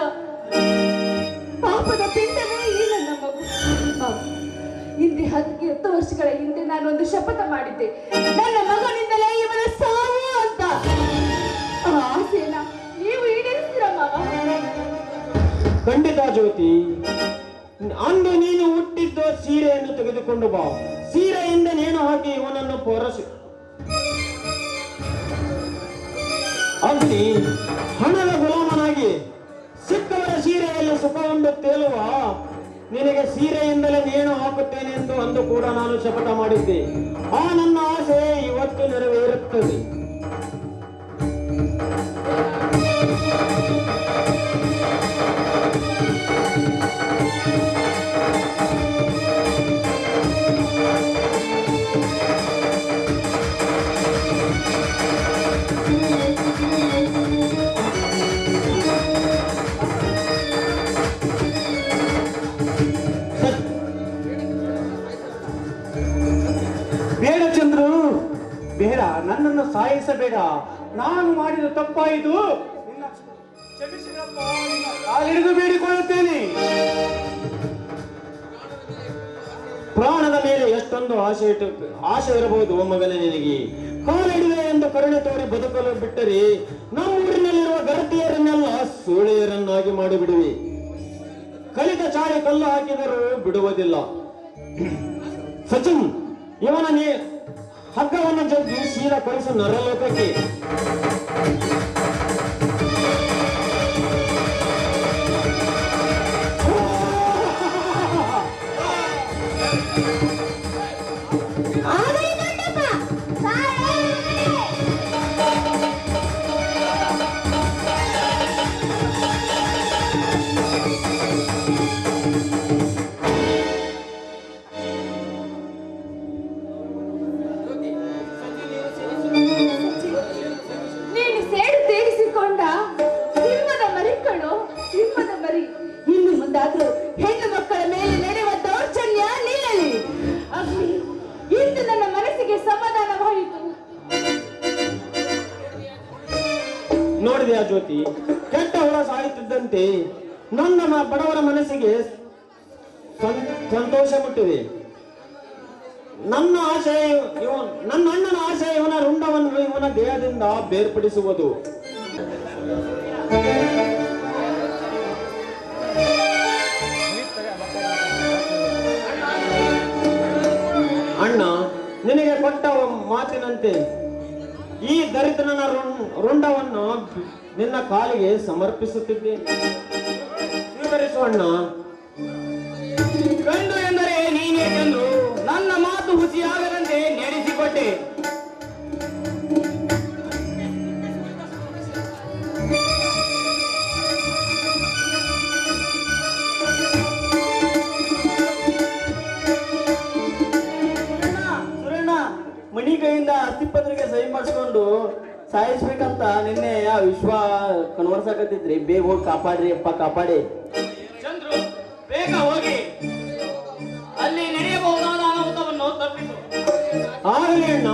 ಪಾಪದ ಪಿಂಡವೇ ಈ ನನ್ನ ಮಗು. ಮಾವ, ಹಿಂದೆ 10 ವರ್ಷಗಳ ಹಿಂದೆ ನಾನೊಂದು ಶಪಥ ಮಾಡಿದ್ದೆ, ನನ್ನ ಮಗನಿಂದಲೇ ಇವನ ಸಾವು ಅಂತ. ಆ ಆಸೆಯನ್ನ ನೀವು ಈಡೇರಿಸ್ತೀರ ಮಾವ? ಖಂಡಿತ ಜ್ಯೋತಿ. ಅಂದು ನೀನು ಹುಟ್ಟಿದ್ದ ಸೀರೆಯನ್ನು ತೆಗೆದುಕೊಂಡು ಬಾ. ಸೀರೆಯಿಂದ ನೇಣು ಹಾಕಿ ಇವನನ್ನು ಪೊರಸು. ಅಗ್ನಿ ಹಣದ ಗುಲಾಮನಾಗಿ ಸಿಕ್ಕವರ ಸೀರೆಯಲ್ಲಿ ಸುಖವನ್ನು ತೇಲುವ ನಿನಗೆ ಸೀರೆಯಿಂದಲೇ ನೇಣು ಹಾಕುತ್ತೇನೆ ಎಂದು ಅಂದು ಕೂಡ ನಾನು ಶಪಥ ಮಾಡಿದ್ದೆ. ಆ ನನ್ನ ಆಸೆ ಇವತ್ತು ನೆರವೇರುತ್ತದೆ. ಬೇಡ ಚಂದ್ರು, ಬೇಡ, ನನ್ನನ್ನು ಸಾಯಿಸಬೇಡ. ನಾನು ಮಾಡಿದ ತಪ್ಪಾಯಿತು. ನಿನ್ನ ಕ್ಷಮಿಸಿರಪ್ಪ, ನಿನ್ನ ಕಾಲಿಡಿದು ಬೇಡಿಕೊಳ್ಳುತ್ತೇನೆ. ಪ್ರಾಣದ ಮೇಲೆ ಎಷ್ಟೊಂದು ಆಸೆ ಇರಬಹುದು ಮಗನೇ ನಿನಗೆ. ಕಾಲಿಡುವೆ ಎಂದು ಕರುಣೆ ತೋರಿ ಬದುಕಲು ಬಿಟ್ಟರೆ ನಮ್ಮೂರಿನಲ್ಲಿರುವ ಗರ್ತಿಯರನ್ನೆಲ್ಲ ಸೂಳೆಯರನ್ನಾಗಿ ಮಾಡಿಬಿಡುವೆ. ಕಲಿತ ಚಾಳಿ ಕಲ್ಲು ಹಾಕಿದರೂ ಬಿಡುವುದಿಲ್ಲ. ಸಚಿನ್, ಇವನ ಹಗ್ಗವನ್ನು ಜಗ್ಗಿ ಶೀಲ ಕಳಿಸು ನರಲೋಕಕ್ಕೆ. ಆಗಲಿ ದೊಡ್ಡಪ್ಪ, ಸಾರೇ. ನೀನು ಸೇಡು ತೀರಿಸಿಕೊಂಡ ಸಿಂಹದ ಮರಿ ಕಣೋ, ಸಿಂಹದ ಮರಿ. ಇನ್ನು ಮುಂದಾದ್ರೂ ಹೆಣ್ಣು ಮಕ್ಕಳ ಮೇಲೆ ನಡೆಯುವ ದೌರ್ಜನ್ಯ ನಿಲ್ಲಲಿ. ಅಗ್ನಿ, ಇಂದು ನನ್ನ ಮನಸ್ಸಿಗೆ ಸಮಾಧಾನವಾಯಿತು. ನೋಡಿದೆಯಾ ಜ್ಯೋತಿ, ಕೆಟ್ಟ ಹುಳ ಸಾಯುತ್ತಿದ್ದಂತೆ ನನ್ನ ಬಡವರ ಮನಸ್ಸಿಗೆ ಸಂತೋಷ ಮುಟ್ಟಿದೆ. ನನ್ನ ಅಣ್ಣನ ಆಶಯ ಇವನ ರುಂಡವನ್ನು ಇವನ ದೇಹದಿಂದ ಬೇರ್ಪಡಿಸುವುದು. ಅಣ್ಣ, ನಿನಗೆ ಕೊಟ್ಟ ಮಾತಿನಂತೆ ಈ ದರಿದ್ರನ ರುಂಡವನ್ನು ನಿನ್ನ ಕಾಲಿಗೆ ಸಮರ್ಪಿಸುತ್ತಿದ್ದೇನೆ. ಸ್ವೀಕರಿಸು ಅಣ್ಣ. ಗಂಡು ಎಂದರೆ ನೀನೇ ಚಂದ್ರು. ನನ್ನ ಮಾತು ಹುಸಿಯಾಗದಂತೆ ನಡೆಸಿಕೊಟ್ಟೆ. ಸುರಣ್ಣ, ಮಣಿ ಕೈಯಿಂದ ಅಸ್ತಿಪತ್ರೆಗೆ ಸಹಿ ಮಾಡಿಸ್ಕೊಂಡು ಸಾಯಿಸ್ಬೇಕಂತ ನಿನ್ನೆ ಆ ವಿಶ್ವ ಕನ್ವರ್ಸಾಕತ್ತಿದ್ರಿ. ಬೇಗ ಹೋಗಿ ಕಾಪಾಡ್ರಿ ಅಪ್ಪ, ಕಾಪಾಡಿ. ಚಂದ್ರು, ಬೇಗ ಹೋಗಿ ಅಲ್ಲಿ ನಡೆಯಬಹುದಾದ ಅನಾಹುತವನ್ನು ತಪ್ಪಿಸು. ಆಗಲಿ ಅಣ್ಣ.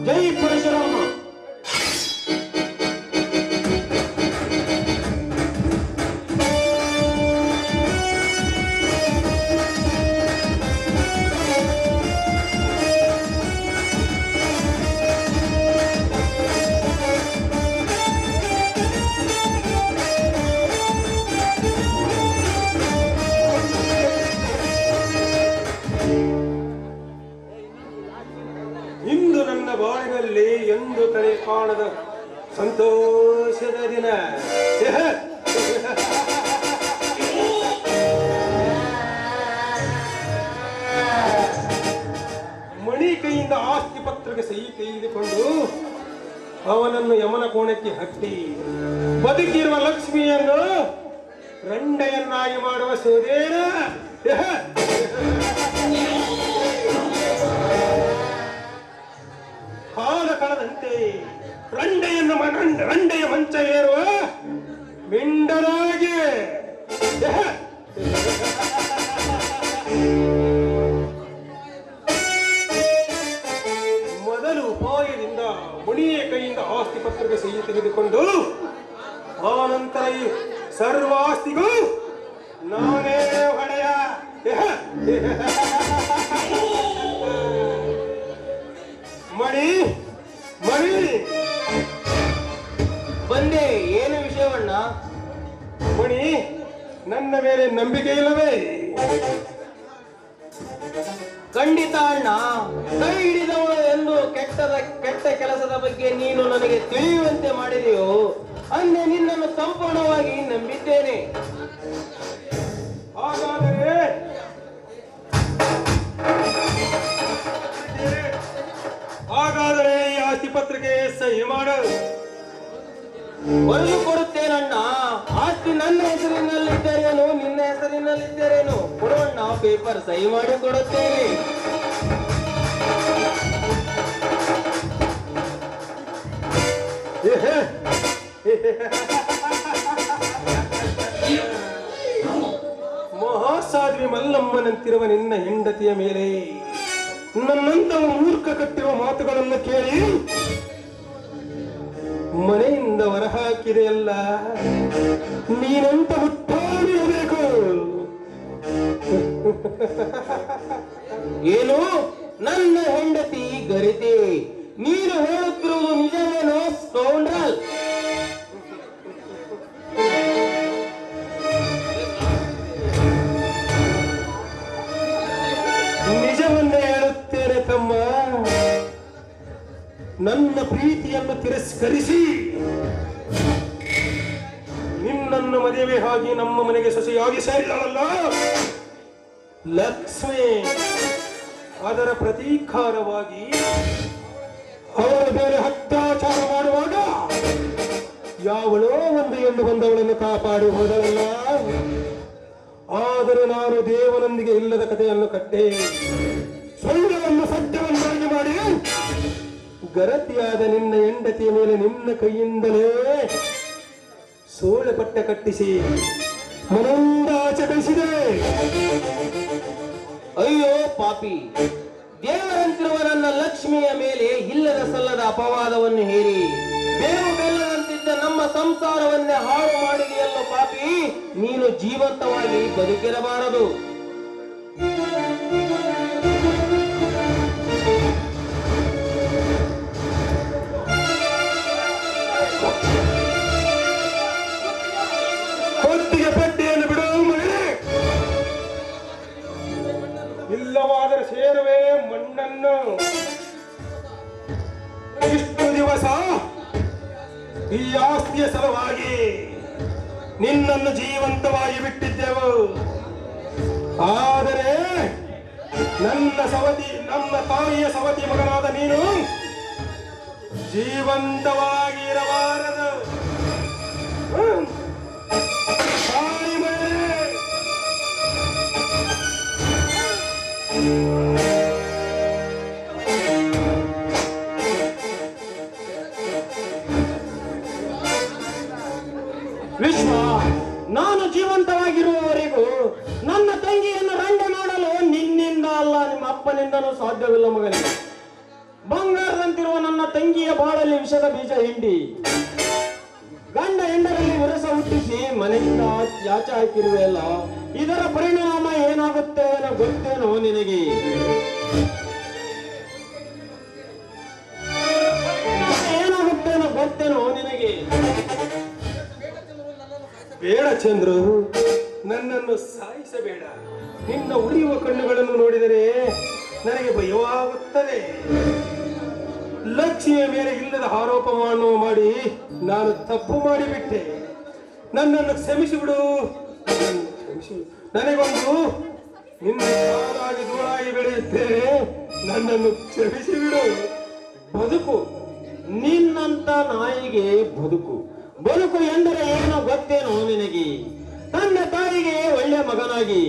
ಜೈ ಪರಶುರಾಮ. ಇಂದು ನನ್ನ ಬಾಳಿನಲ್ಲಿ ಎಂದು ತಲೆ ಕಾಣದ ಸಂತೋಷದ ದಿನ. ಮಣಿ ಕೈಯಿಂದ ಆಸ್ತಿ ಪತ್ರಕ್ಕೆ ಸಹಿ ತೆಗೆದುಕೊಂಡು ಅವನನ್ನು ಯಮನ ಕೋಣಕ್ಕೆ ಹತ್ತಿ ಬದುಕಿರುವ ಲಕ್ಷ್ಮಿಯನ್ನು ರಂಡೆಯನ್ನಾಗಿ ಮಾಡುವ ಸೋದೇನ. ಕಾಲ ಕಳೆದಂತೆ ರಂಡೆಯ ಮಂಚ ಏರುವ ಮಿಂಡನಾಗಿ ಮೊದಲು ಉಪಾಯದಿಂದ ಮುನಿಯ ಕೈಯಿಂದ ಆಸ್ತಿ ಪತ್ರಕ್ಕೆ ಸಹಿ ತೆಗೆದುಕೊಂಡು ಆನಂತರ ಈ ಸರ್ವ ಆಸ್ತಿಗೂ ನಾನೇ ಹೊಡೆಯ. ಮಣಿ ಮಣಿ ಬಂದೆ. ಏನು ವಿಷಯವಣ್ಣ? ಮಣಿ, ನನ್ನ ಮೇಲೆ ನಂಬಿಕೆ ಇಲ್ಲವೇ? ಖಂಡಿತ ಅಣ್ಣ. ಕೈ ಹಿಡಿದವಳು ಎಂದು ಕೆಟ್ಟ ಕೆಲಸದ ಬಗ್ಗೆ ನೀನು ನನಗೆ ತಿಳಿಯುವಂತೆ ಮಾಡಿದೆಯೋ ಅಂದೇ ನಿನ್ನನ್ನು ಸಂಪೂರ್ಣವಾಗಿ ನಂಬಿದ್ದೇನೆ. ಹಾಗಾದರೆ ಬರೆದು ಕೊಡುತ್ತೇನಣ್ಣ. ಆಸ್ತಿ ನನ್ನ ಹೆಸರಿನಲ್ಲಿದ್ದರೇನು ನಿನ್ನ ಹೆಸರಿನಲ್ಲಿದ್ದರೇನು ಕೊಡೋಣ, ಪೇಪರ್ ಸಹಿ ಮಾಡಿ ಕೊಡುತ್ತೇನೆ. ಮಹಾಸಾಧ್ವಿ ಮಲ್ಲಮ್ಮನಂತಿರುವ ನಿನ್ನ ಹೆಂಡತಿಯ ಮೇಲೆ ನನ್ನಂತಹ ಮೂರ್ಖ ಕಟ್ಟಿರುವ ಮಾತುಗಳನ್ನು ಕೇಳಿ ಮನೆಯಿಂದ ಹೊರಹಾಕಿದೆಯಲ್ಲ, ನೀನೆಂತ ಮುಟ್ಟಾಡಿರಬೇಕು. ಏನು ನನ್ನ ಹೆಂಡತಿ ಗರಿತೆ? ನೀನು ಹೇಳುತ್ತಿರುವುದು ನಿಜವೇನೋ ಸ್ಕೌಂಡ್ರಲ್? ನಿಜವನ್ನೇ ಹೇಳುತ್ತೇನೆ ತಮ್ಮ. ನನ್ನ ಪ್ರೀತಿಯನ್ನು ತಿರಸ್ಕರಿಸಿ ನಿನ್ನನ್ನು ಮದುವೆ ಆಗಿ ನಮ್ಮ ಮನೆಗೆ ಸೊಸೆಯಾಗಿ ಸೇರಿದಳಲ್ಲ ಲಕ್ಷ್ಮಿ, ಅದರ ಪ್ರತೀಕಾರವಾಗಿ ಅವಳ ಮೇಲೆ ಅತ್ಯಾಚಾರ ಮಾಡುವಾಗ ಯಾವಳೋ ಒಂದು ಹೆಣ್ಣು ಬಂದವಳನ್ನು ಕಾಪಾಡಿ ಹೋದಳಲ್ಲ. ಆದರೆ ನಾನು ದೇವನೊಂದಿಗೆ ಇಲ್ಲದ ಕಥೆಯನ್ನು ಕಟ್ಟೆ, ಸುಳ್ಳನ್ನು ಸತ್ಯವನ್ನಾಗಿ ಮಾಡಿ ಗರತಿಯಾದ ನಿನ್ನ ಹೆಂಡತಿಯ ಮೇಲೆ ನಿನ್ನ ಕೈಯಿಂದಲೇ ಸೋಳೆ ಪಟ್ಟ ಕಟ್ಟಿಸಿ ಮನೆಯಿಂದ ಆಚೆ ಕಳಿಸಿದೆ. ಅಯ್ಯೋ ಪಾಪಿ, ದೇವರಂತಿರುವ ನನ್ನ ಲಕ್ಷ್ಮಿಯ ಮೇಲೆ ಇಲ್ಲದ ಸಲ್ಲದ ಅಪವಾದವನ್ನು ಹೇರಿ ಬೇವು ಬೆಲ್ಲದಂತಿದ್ದ ನಮ್ಮ ಸಂಸಾರವನ್ನೇ ಹಾಳು ಮಾಡಿದೆಯಲ್ಲ ಪಾಪಿ. ನೀನು ಜೀವಂತವಾಗಿ ಬದುಕಿರಬಾರದು. ಹೊತ್ತಿಗೆ ಪೆಟ್ಟಿಯನ್ನು ಬಿಡು ಮಗನೇ, ಇಲ್ಲವಾದರೆ ಸೇರುವೆ ಮಣ್ಣನ್ನು. ಇಷ್ಟು ದಿವಸ ಈ ಆಸ್ತಿಯ ಸಲುವಾಗಿ ನಿನ್ನನ್ನು ಜೀವಂತವಾಗಿ ಬಿಟ್ಟಿದ್ದೆವು. ಆದರೆ ನನ್ನ ತಾಯಿಯ ಸವತಿ ಮಗನಾದ ನೀನು ಜೀವಂತವಾಗಿ ಇರಬಾರದು. ತಾಯಿ ಮಗನೇ, ವಿಶ್ವ, ನಾನು ಜೀವಂತವಾಗಿರುವವರೆಗೂ ನನ್ನ ತಂಗಿಯನ್ನು ರಂಡ ಮಾಡಲು ನಿನ್ನಿಂದ ಅಲ್ಲ ನಿಮ್ಮ ಅಪ್ಪನಿಂದನೂ ಸಾಧ್ಯವಿಲ್ಲ ಮಗನೇ. ಬಂಗಾರದಂತಿರುವ ನನ್ನ ತಂಗಿಯ ಬಾಳಲ್ಲಿ ವಿಷದ ಬೀಜ ಹಿಂಡಿ ಗಂಡ ಹೆಂಡರಲ್ಲಿ ವಿರಸ ಹುಟ್ಟಿಸಿ ಮನೆಯಿಂದ ಯಾಚೆ ಹಾಕಿರುವೆಯಲ್ಲ, ಇದರ ಪರಿಣಾಮ ಏನಾಗುತ್ತೆ ಗೊತ್ತೇನೋ ನಿನಗೆ? ಏನಾಗುತ್ತೇನೋ ಗೊತ್ತೇನೋ ನಿನಗೆ? ಬೇಡ ಚಂದ್ರು, ನನ್ನನ್ನು ಸಾಯಿಸಬೇಡ. ನಿನ್ನ ಉರಿಯುವ ಕಣ್ಣುಗಳನ್ನು ನೋಡಿದರೆ ನನಗೆ ಭಯವಾಗುತ್ತದೆ. ಲಕ್ಷ್ಮಿಯ ಮೇಲೆ ಇಲ್ಲದ ಆರೋಪವನ್ನು ಮಾಡಿ ನಾನು ತಪ್ಪು ಮಾಡಿಬಿಟ್ಟೆ. ನನ್ನನ್ನು ಕ್ಷಮಿಸಿಬಿಡು. ನನಗೊಂದು ನಿನ್ನ ಕಾಲಾಗಿ ದೂರಾಗಿ ಬೆಳೆಯುತ್ತೇನೆ. ನನ್ನನ್ನು ಕ್ಷಮಿಸಿಬಿಡು. ಬದುಕು ನಿನ್ನಂತ ನಾಯಿಗೆ ಬದುಕು. ಬದುಕು ಎಂದರೆ ಏನೋ ಗೊತ್ತೇನೋ ನಿನಗೆ? ತಂದೆ ತಾಯಿಗೆ ಒಳ್ಳೆ ಮಗನಾಗಿ,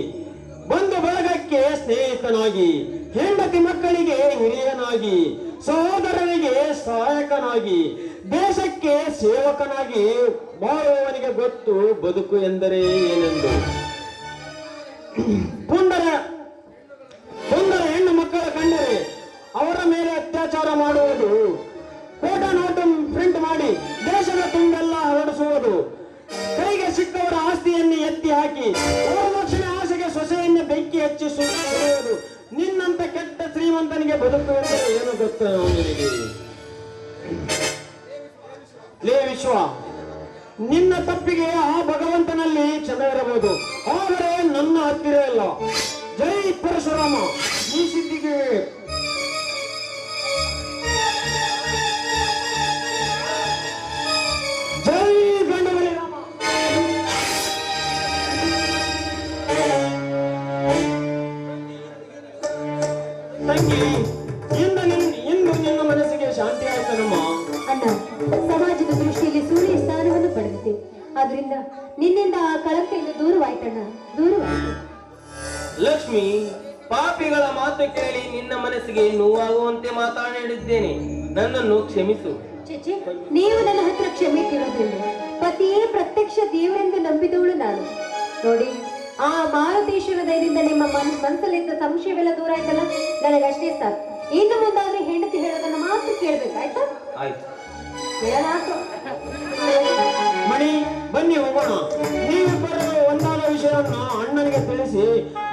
ಬಂಧು ಬಳಗಕ್ಕೆ ಸ್ನೇಹಿತನಾಗಿ, ಹೆಂಡತಿ ಮಕ್ಕಳಿಗೆ ಹಿರಿಯನಾಗಿ, ಸಹೋದರನಿಗೆ ಸಹಾಯಕನಾಗಿ, ದೇಶಕ್ಕೆ ಸೇವಕನಾಗಿ ಬಾಳುವವನಿಗೆ ಗೊತ್ತು ಬದುಕು ಎಂದರೆ ಏನೆಂದು. ಪುಂಡರ ಹೆಣ್ಣು ಮಕ್ಕಳ ಕಂಡರೆ ಅವರ ಮೇಲೆ ಅತ್ಯಾಚಾರ ಮಾಡುವುದು, ಫೋಟೋ ನೋಟು ಪ್ರಿಂಟ್ ಮಾಡಿ ದೇಶದ ತುಂಬೆಲ್ಲ ಹರಡಿಸುವುದು, ಕೈಗೆ ಸಿಕ್ಕವರ ಆಸ್ತಿಯನ್ನು ಎತ್ತಿ ಹಾಕಿ ವರದಕ್ಷಿಣೆ ಆಸೆಗೆ ಸೊಸೆಯನ್ನು ಬೆಂಕಿ ಹಚ್ಚಿ ಸುಡುವುದು, ನಿನ್ನಂತ ಕೆಟ್ಟ ಶ್ರೀಮಂತನಿಗೆ ಬದುಕು ಎಂದರೆ ಏನು ಗೊತ್ತ ನಿನಗೆ? ಲೇ ವಿಶ್ವ, ನಿನ್ನ ತಪ್ಪಿಗೆ ಆ ಭಗವಂತನಲ್ಲಿ ಕ್ಷಮೆ ಇರಬಹುದು, ಆದರೆ ನನ್ನ ಹತ್ತಿರ ಇಲ್ಲ. ಜೈ ಪರಶುರಾಮ. ಈ ಸಿದ್ಧಿಗೆ ಜೈ ಗಂಡಬಲಿ ರಾಮ. ತಂಗಿ, ಇಂದು ನಿನ್ನ ಮನಸ್ಸಿಗೆ ಶಾಂತಿ ಆಯ್ತನಮ್ಮ. ಅಣ್ಣ, ಸಮಾಜದ ದೃಷ್ಟಿಯಲ್ಲಿ ಸೂರ್ಯ ಸ್ಥಾನವನ್ನು ನಿನ್ನಿಂದ ಆ ಕಳಂಕದಿಂದ ದೂರವಾಯ್ತಣ್ಣ, ದೂರವಾಯ್ತು. ಲಕ್ಷ್ಮಿ, ಪಾಪಿಗಳ ಮಾತು ಕೇಳಿ ನಿನ್ನ ಮನಸ್ಸಿಗೆ ನೋವಾಗುವಂತೆ ಮಾತನಾಡಿದ್ದೇನೆ, ನನ್ನನ್ನು ಕ್ಷಮಿಸು. ಚೇಚೆ, ನೀವು ನನ್ನ ಹತ್ರ ಕ್ಷಮೆ ಕೇಳೋದಿಲ್ಲ. ಪತಿಯೇ ಪ್ರತ್ಯಕ್ಷ ದೇವರೆಂದು ನಂಬಿದವಳು ನಾನು. ನೋಡಿ, ಆ ಮಾರುತೇಶ್ವರ ದಯದಿಂದ ನಿಮ್ಮ ಮನಸ್ಸಲ್ಲಿದ್ದ ಸಂಶಯವೆಲ್ಲ ದೂರ ಆಯ್ತಲ್ಲ, ನನಗಷ್ಟೇ ಸಾಕು. ಇನ್ನು ಮುಂದಾದ್ರೆ ಹೆಂಡತಿ ಹೇಳೋದನ್ನ ಮಾತ್ರ ಕೇಳ್ಬೇಕಾಯ್ತಾ? ಆಯ್ತು. ಹೇಳಾತು. ಮಣಿ, ಬನ್ನಿ ಹೋಗೋಣ. ನೀವಿಬ್ಬರು ಒಂದಾದ ವಿಷಯವನ್ನು ಅಣ್ಣನಿಗೆ ತಿಳಿಸಿ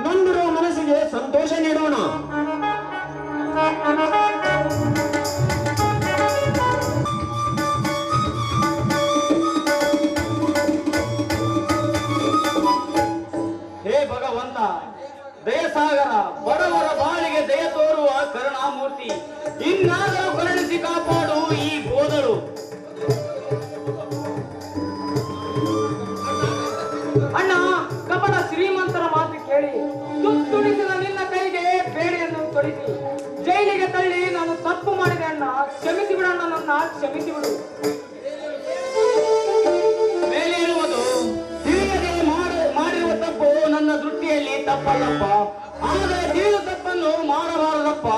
ನೊಂದಿರುವ ಮನಸ್ಸಿಗೆ ಸಂತೋಷ ನೀಡೋಣ. ಹೇ ಭಗವಂತ, ದಯಸಾಗರ, ಬಡವರ ಬಾಳಿಗೆ ದಯ ತೋರುವ ಕರುಣಾಮೂರ್ತಿ, ಇನ್ನಾದರೂ ಕರುಣಿಸಿ ಕಾಪಾಡು ಈ ಗೋದಳು. ಅಣ್ಣ, ಕಪಟ ಶ್ರೀಮಂತರ ಮಾತು ಕೇಳಿ ತುತ್ತುಣಿಸಿದ ನಿನ್ನ ಕೈಗೆ ಬೇಳೆಯನ್ನು ತೊಡಿಸಿ ಜೈಲಿಗೆ ತಳ್ಳಿ ನಾನು ತಪ್ಪು ಮಾಡಿದೆ ಅಣ್ಣ. ಕ್ಷಮಿಸಿ ಬಿಡಣ್ಣ, ನನ್ನ ಕ್ಷಮಿಸಿ ಬಿಡು. ಮೇಲೆ ಇರುವುದು ತಿಳಿಯದೆ ಮಾಡಿರುವ ತಪ್ಪು ನನ್ನ ದೃಷ್ಟಿಯಲ್ಲಿ ತಪ್ಪಲ್ಲಪ್ಪ. ಆದರೆ ತಿಳಿದ ತಪ್ಪನ್ನು ಮಾಡಬಾರದಪ್ಪ.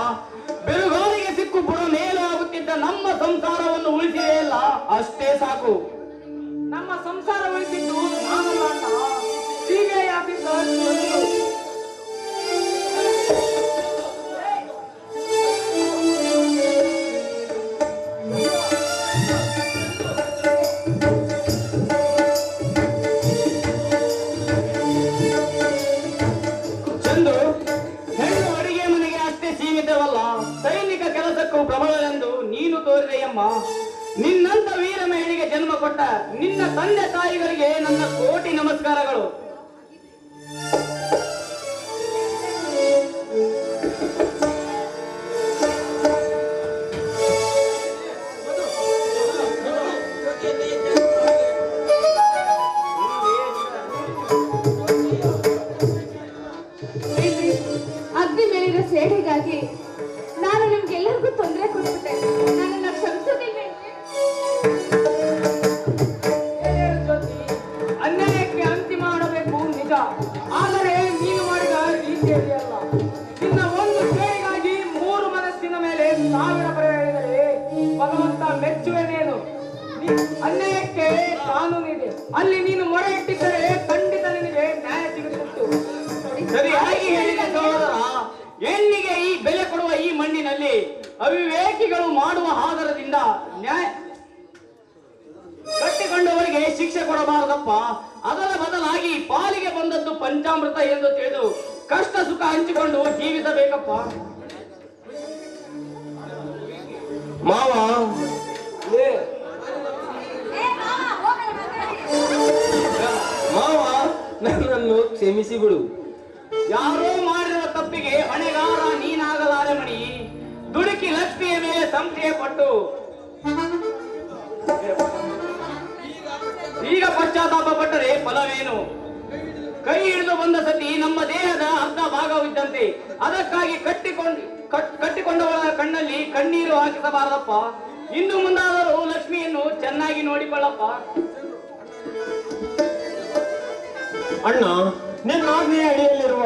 ಬೆರುಗಾಳಿಗೆ ಸಿಕ್ಕು ಬುಡ ಮೇಲು ಆಗುತ್ತಿದ್ದ ನಮ್ಮ ಸಂಸಾರವನ್ನು ಉಳಿಸಿದೆಯಲ್ಲ, ಅಷ್ಟೇ ಸಾಕು. ನಮ್ಮ ಸಂಸಾರ ಉಳಿಸಿದ್ದು ನಾನಲ್ಲ ಅಣ್ಣ, ಸಿಬಿಐ ಆಫೀಸರ್ ಚಂದ್ರು. ಚಂದು, ಹೆಣ್ಣು ಅಡಿಗೆ ಮನೆಗೆ ಅಷ್ಟೇ ಸೀಮಿತವಲ್ಲ, ಸೈನಿಕ ಕೆಲಸಕ್ಕೂ ಪ್ರಬಲವೆಂದು ನೀನು ತೋರಿದೆಯಮ್ಮ. ನಿನ್ನಂತ ವೀರ ಮಹಿಳೆಗೆ ಜನ್ಮ ಕೊಟ್ಟ ನಿನ್ನ ತಂದೆ ತಾಯಿಗಳಿಗೆ ನನ್ನ ಕೋಟಿ ನಮಸ್ಕಾರಗಳು. ಅಗ್ನಿ ಮೇಲಿರೋ ಸೇಡಿಗಾಗಿ ನಾನು ನಿಮ್ಗೆಲ್ಲರಿಗೂ ತೊಂದರೆ ಕೊಟ್ಬಿಟ್ಟೆ. ನನ್ನನ್ನ ಕ್ಷಮಿಸೋದಿಲ್ವೇ? ಜ್ಯೋತಿ, ಅನ್ಯಾಯಕ್ಕೆ ಅಂತಿಮ ಮಾಡಬೇಕು ನಿಜ, ಆದರೆ ನೀನು ಮಾಡಿದ ರೀತಿಯಲ್ಲಿ ಅಲ್ಲ. ನಿನ್ನ ಒಂದು ಸೇರಿಗಾಗಿ 3 ಮನಸ್ಸಿನ ಮೇಲೆ 1000 ಬರೆ ಹೇಳಿದರೆ ಭಗವಂತ ಮೆಚ್ಚುವೆನೇನು? ಅನ್ಯಾಯಕ್ಕೆ ಕಾನೂನಿದೆ, ಅಲ್ಲಿ ನೀನು ಮೊರೆ ಇಟ್ಟಿದ್ದರೆ ಖಂಡಿತ ನಿನಗೆ ನ್ಯಾಯ ಸಿಗುತ್ತಿತ್ತು. ಸರಿಯಾಗಿ ಹೇಳಿದ ಸಹೋದರ. ಹೆಣ್ಣಿಗೆ ಈ ಬೆಲೆ ಕೊಡುವ ಈ ಮಣ್ಣಿನಲ್ಲಿ ಅವಿವೇಕಿಗಳು ಮಾಡುವ ಆಧಾರದಿಂದ ನ್ಯಾಯ ಕಟ್ಟಿಕೊಂಡವರಿಗೆ ಶಿಕ್ಷೆ ಕೊಡಬಾರದಪ್ಪ. ಅದರ ಬದಲಾಗಿ ಪಾಲಿಗೆ ಬಂದದ್ದು ಪಂಚಾಮೃತ ಎಂದು ತಿಳಿದು ಕಷ್ಟ ಸುಖ ಹಂಚಿಕೊಂಡು ಜೀವಿಸಬೇಕಪ್ಪ. ಮಾವ, ಮಾವ, ನನ್ನನ್ನು ಕ್ಷಮಿಸಿ ಬಿಡು. ಯಾರೋ ಮಾಡಿರುವ ತಪ್ಪಿಗೆ ಹೊಣೆಗಾರ ನೀನಾಗಲಾರೆ ಮಣಿ. ದುಡುಕಿ ಲಕ್ಷ್ಮಿಯ ಮೇಲೆ ಸಂಶಯ ಪಟ್ಟು ಈಗ ಪಶ್ಚಾತ್ತಾಪ ಪಟ್ಟರೆ ಫಲವೇನು? ಕೈ ಹಿಡಿದು ಬಂದ ಸತಿ ನಮ್ಮ ದೇಹದ ಅರ್ಧ ಭಾಗವಿದ್ದಂತೆ. ಅದಕ್ಕಾಗಿ ಕಟ್ಟಿಕೊಂಡವಳ ಕಣ್ಣಲ್ಲಿ ಕಣ್ಣೀರು ಹಾಕಿಸಬಾರದಪ್ಪ. ಇನ್ನು ಮುಂದಾದರೂ ಲಕ್ಷ್ಮಿಯನ್ನು ಚೆನ್ನಾಗಿ ನೋಡಿಕೊಳ್ಳಪ್ಪ. ಅಣ್ಣ, ನಿನ್ನ ಆಜ್ಞೆಯ ಅಡಿಯಲ್ಲಿರುವ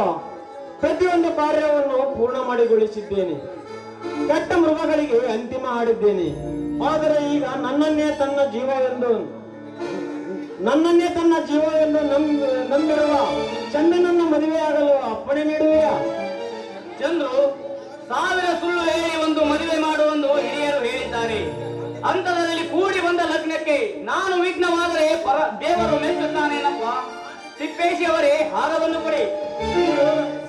ಪ್ರತಿಯೊಂದು ಕಾರ್ಯವನ್ನು ಪೂರ್ಣ ಮಾಡಿಗೊಳಿಸಿದ್ದೇನೆ. ಕೆಟ್ಟ ಮೃಗಗಳಿಗೆ ಅಂತಿಮ ಹಾಡಿದ್ದೇನೆ. ಆದರೆ ಈಗ ನನ್ನನ್ನೇ ತನ್ನ ಜೀವ ಎಂದು ನಂಬಿರುವ ಚಂದನನ್ನ ಮದುವೆಯಾಗಲು ಅಪ್ಪಣೆ ನೀಡುವೆಯಾ? ಚಂದ್ರು, 1000 ಸುಳ್ಳು ಹೇಳಿ ಒಂದು ಮದುವೆ ಮಾಡುವಂದು ಹಿರಿಯರು ಹೇಳಿದ್ದಾರೆ. ಅಂತರದಲ್ಲಿ ಕೂಡಿ ಬಂದ ಲಗ್ನಕ್ಕೆ ನಾನು ವಿಘ್ನವಾದರೆ ದೇವರು ಮೆಚ್ಚುತ್ತಾನೇನಪ್ಪ. ತಿಪ್ಪೇಶಿ ಅವರೇ, ಹಾರವನ್ನು ಕೊಡಿ.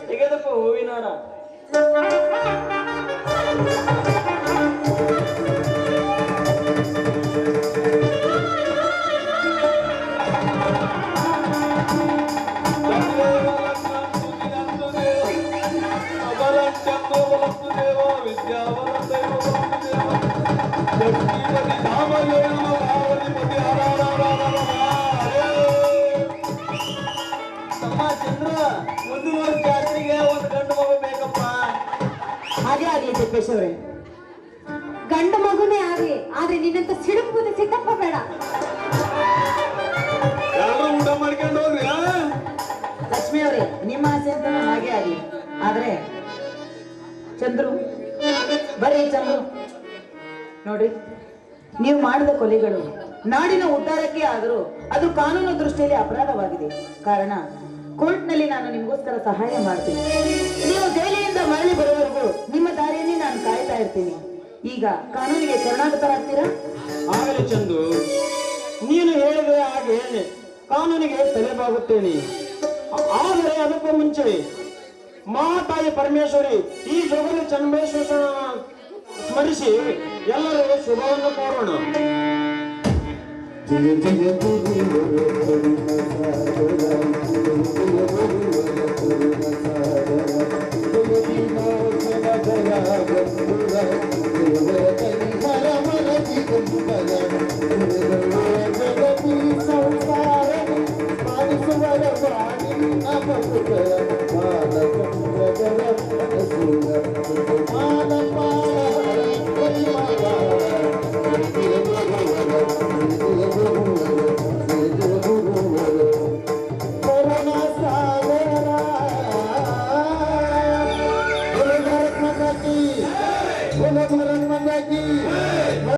ತೆಗೆದಪ್ಪ ಹೂವಿನ ಹಾರ. ಚಂದ್ರ, ಒಂದು ಜಾತ್ರೆಗೆ ಒಂದು ಗಂಡು ಮಗು ಬೇಕಪ್ಪ. ಹಾಗೆ ಆಗ್ಲಿ ತಿಪ್ಪೇಶ್ ಅವರೇ, ಗಂಡು ಮಗುನೇ ಆಗ್ಲಿ, ಆದ್ರೆ ನಿನ್ನಂತ ಸಿಡುಕು ಸಿದ್ದಪ್ಪ ಬೇಡ. ಎಲ್ಲರೂ ಊಟ ಮಾಡ್ಕೊಂಡು ಆದ್ರೆ ಚಂದ್ರು, ಬರೀ ಚಂದ್ರು ನೋಡಿ, ನೀವು ಮಾಡಿದ ಕೊಲೆಗಳು ನಾಡಿನ ಉದ್ಧಾರಕ್ಕೆ ಆದರೂ ಅದು ಕಾನೂನು ದೃಷ್ಟಿಯಲ್ಲಿ ಅಪರಾಧವಾಗಿದೆ. ಕಾರಣ ಕೋರ್ಟ್ನಲ್ಲಿ ನಾನು ನಿಮಗೋಸ್ಕರ ಸಹಾಯ ಮಾಡ್ತೀನಿ. ನೀವು ಜೈಲಿನಿಂದ ಮರಳಿ ಬರುವವರೆಗೂ ನಿಮ್ಮ ದಾರಿಯಲ್ಲಿ ನಾನು ಕಾಯ್ತಾ ಇರ್ತೀನಿ. ಈಗ ಕಾನೂನಿಗೆ ಶರಣಾಗತರಾಗ್ತೀರಾ? ಆಗಲಿ ಚಂದು, ನೀನು ಹೇಳಿದ ಹಾಗೆ ಕಾನೂನಿಗೆ ತಲೆಬಾಗುತ್ತೇನೆ. ಆದರೆ ಅದಕ್ಕೂ ಮುಂಚೆ ಮಹಾತಾಯಿ ಪರಮೇಶ್ವರಿ ಈ ಜೋಗಲಿ ಚನ್ಮೇಶ್ವರ ಸ್ಮರಿಸಿ ಎಲ್ಲರೂ ಶುಭವನ್ನು ಕೋರೋಣ. की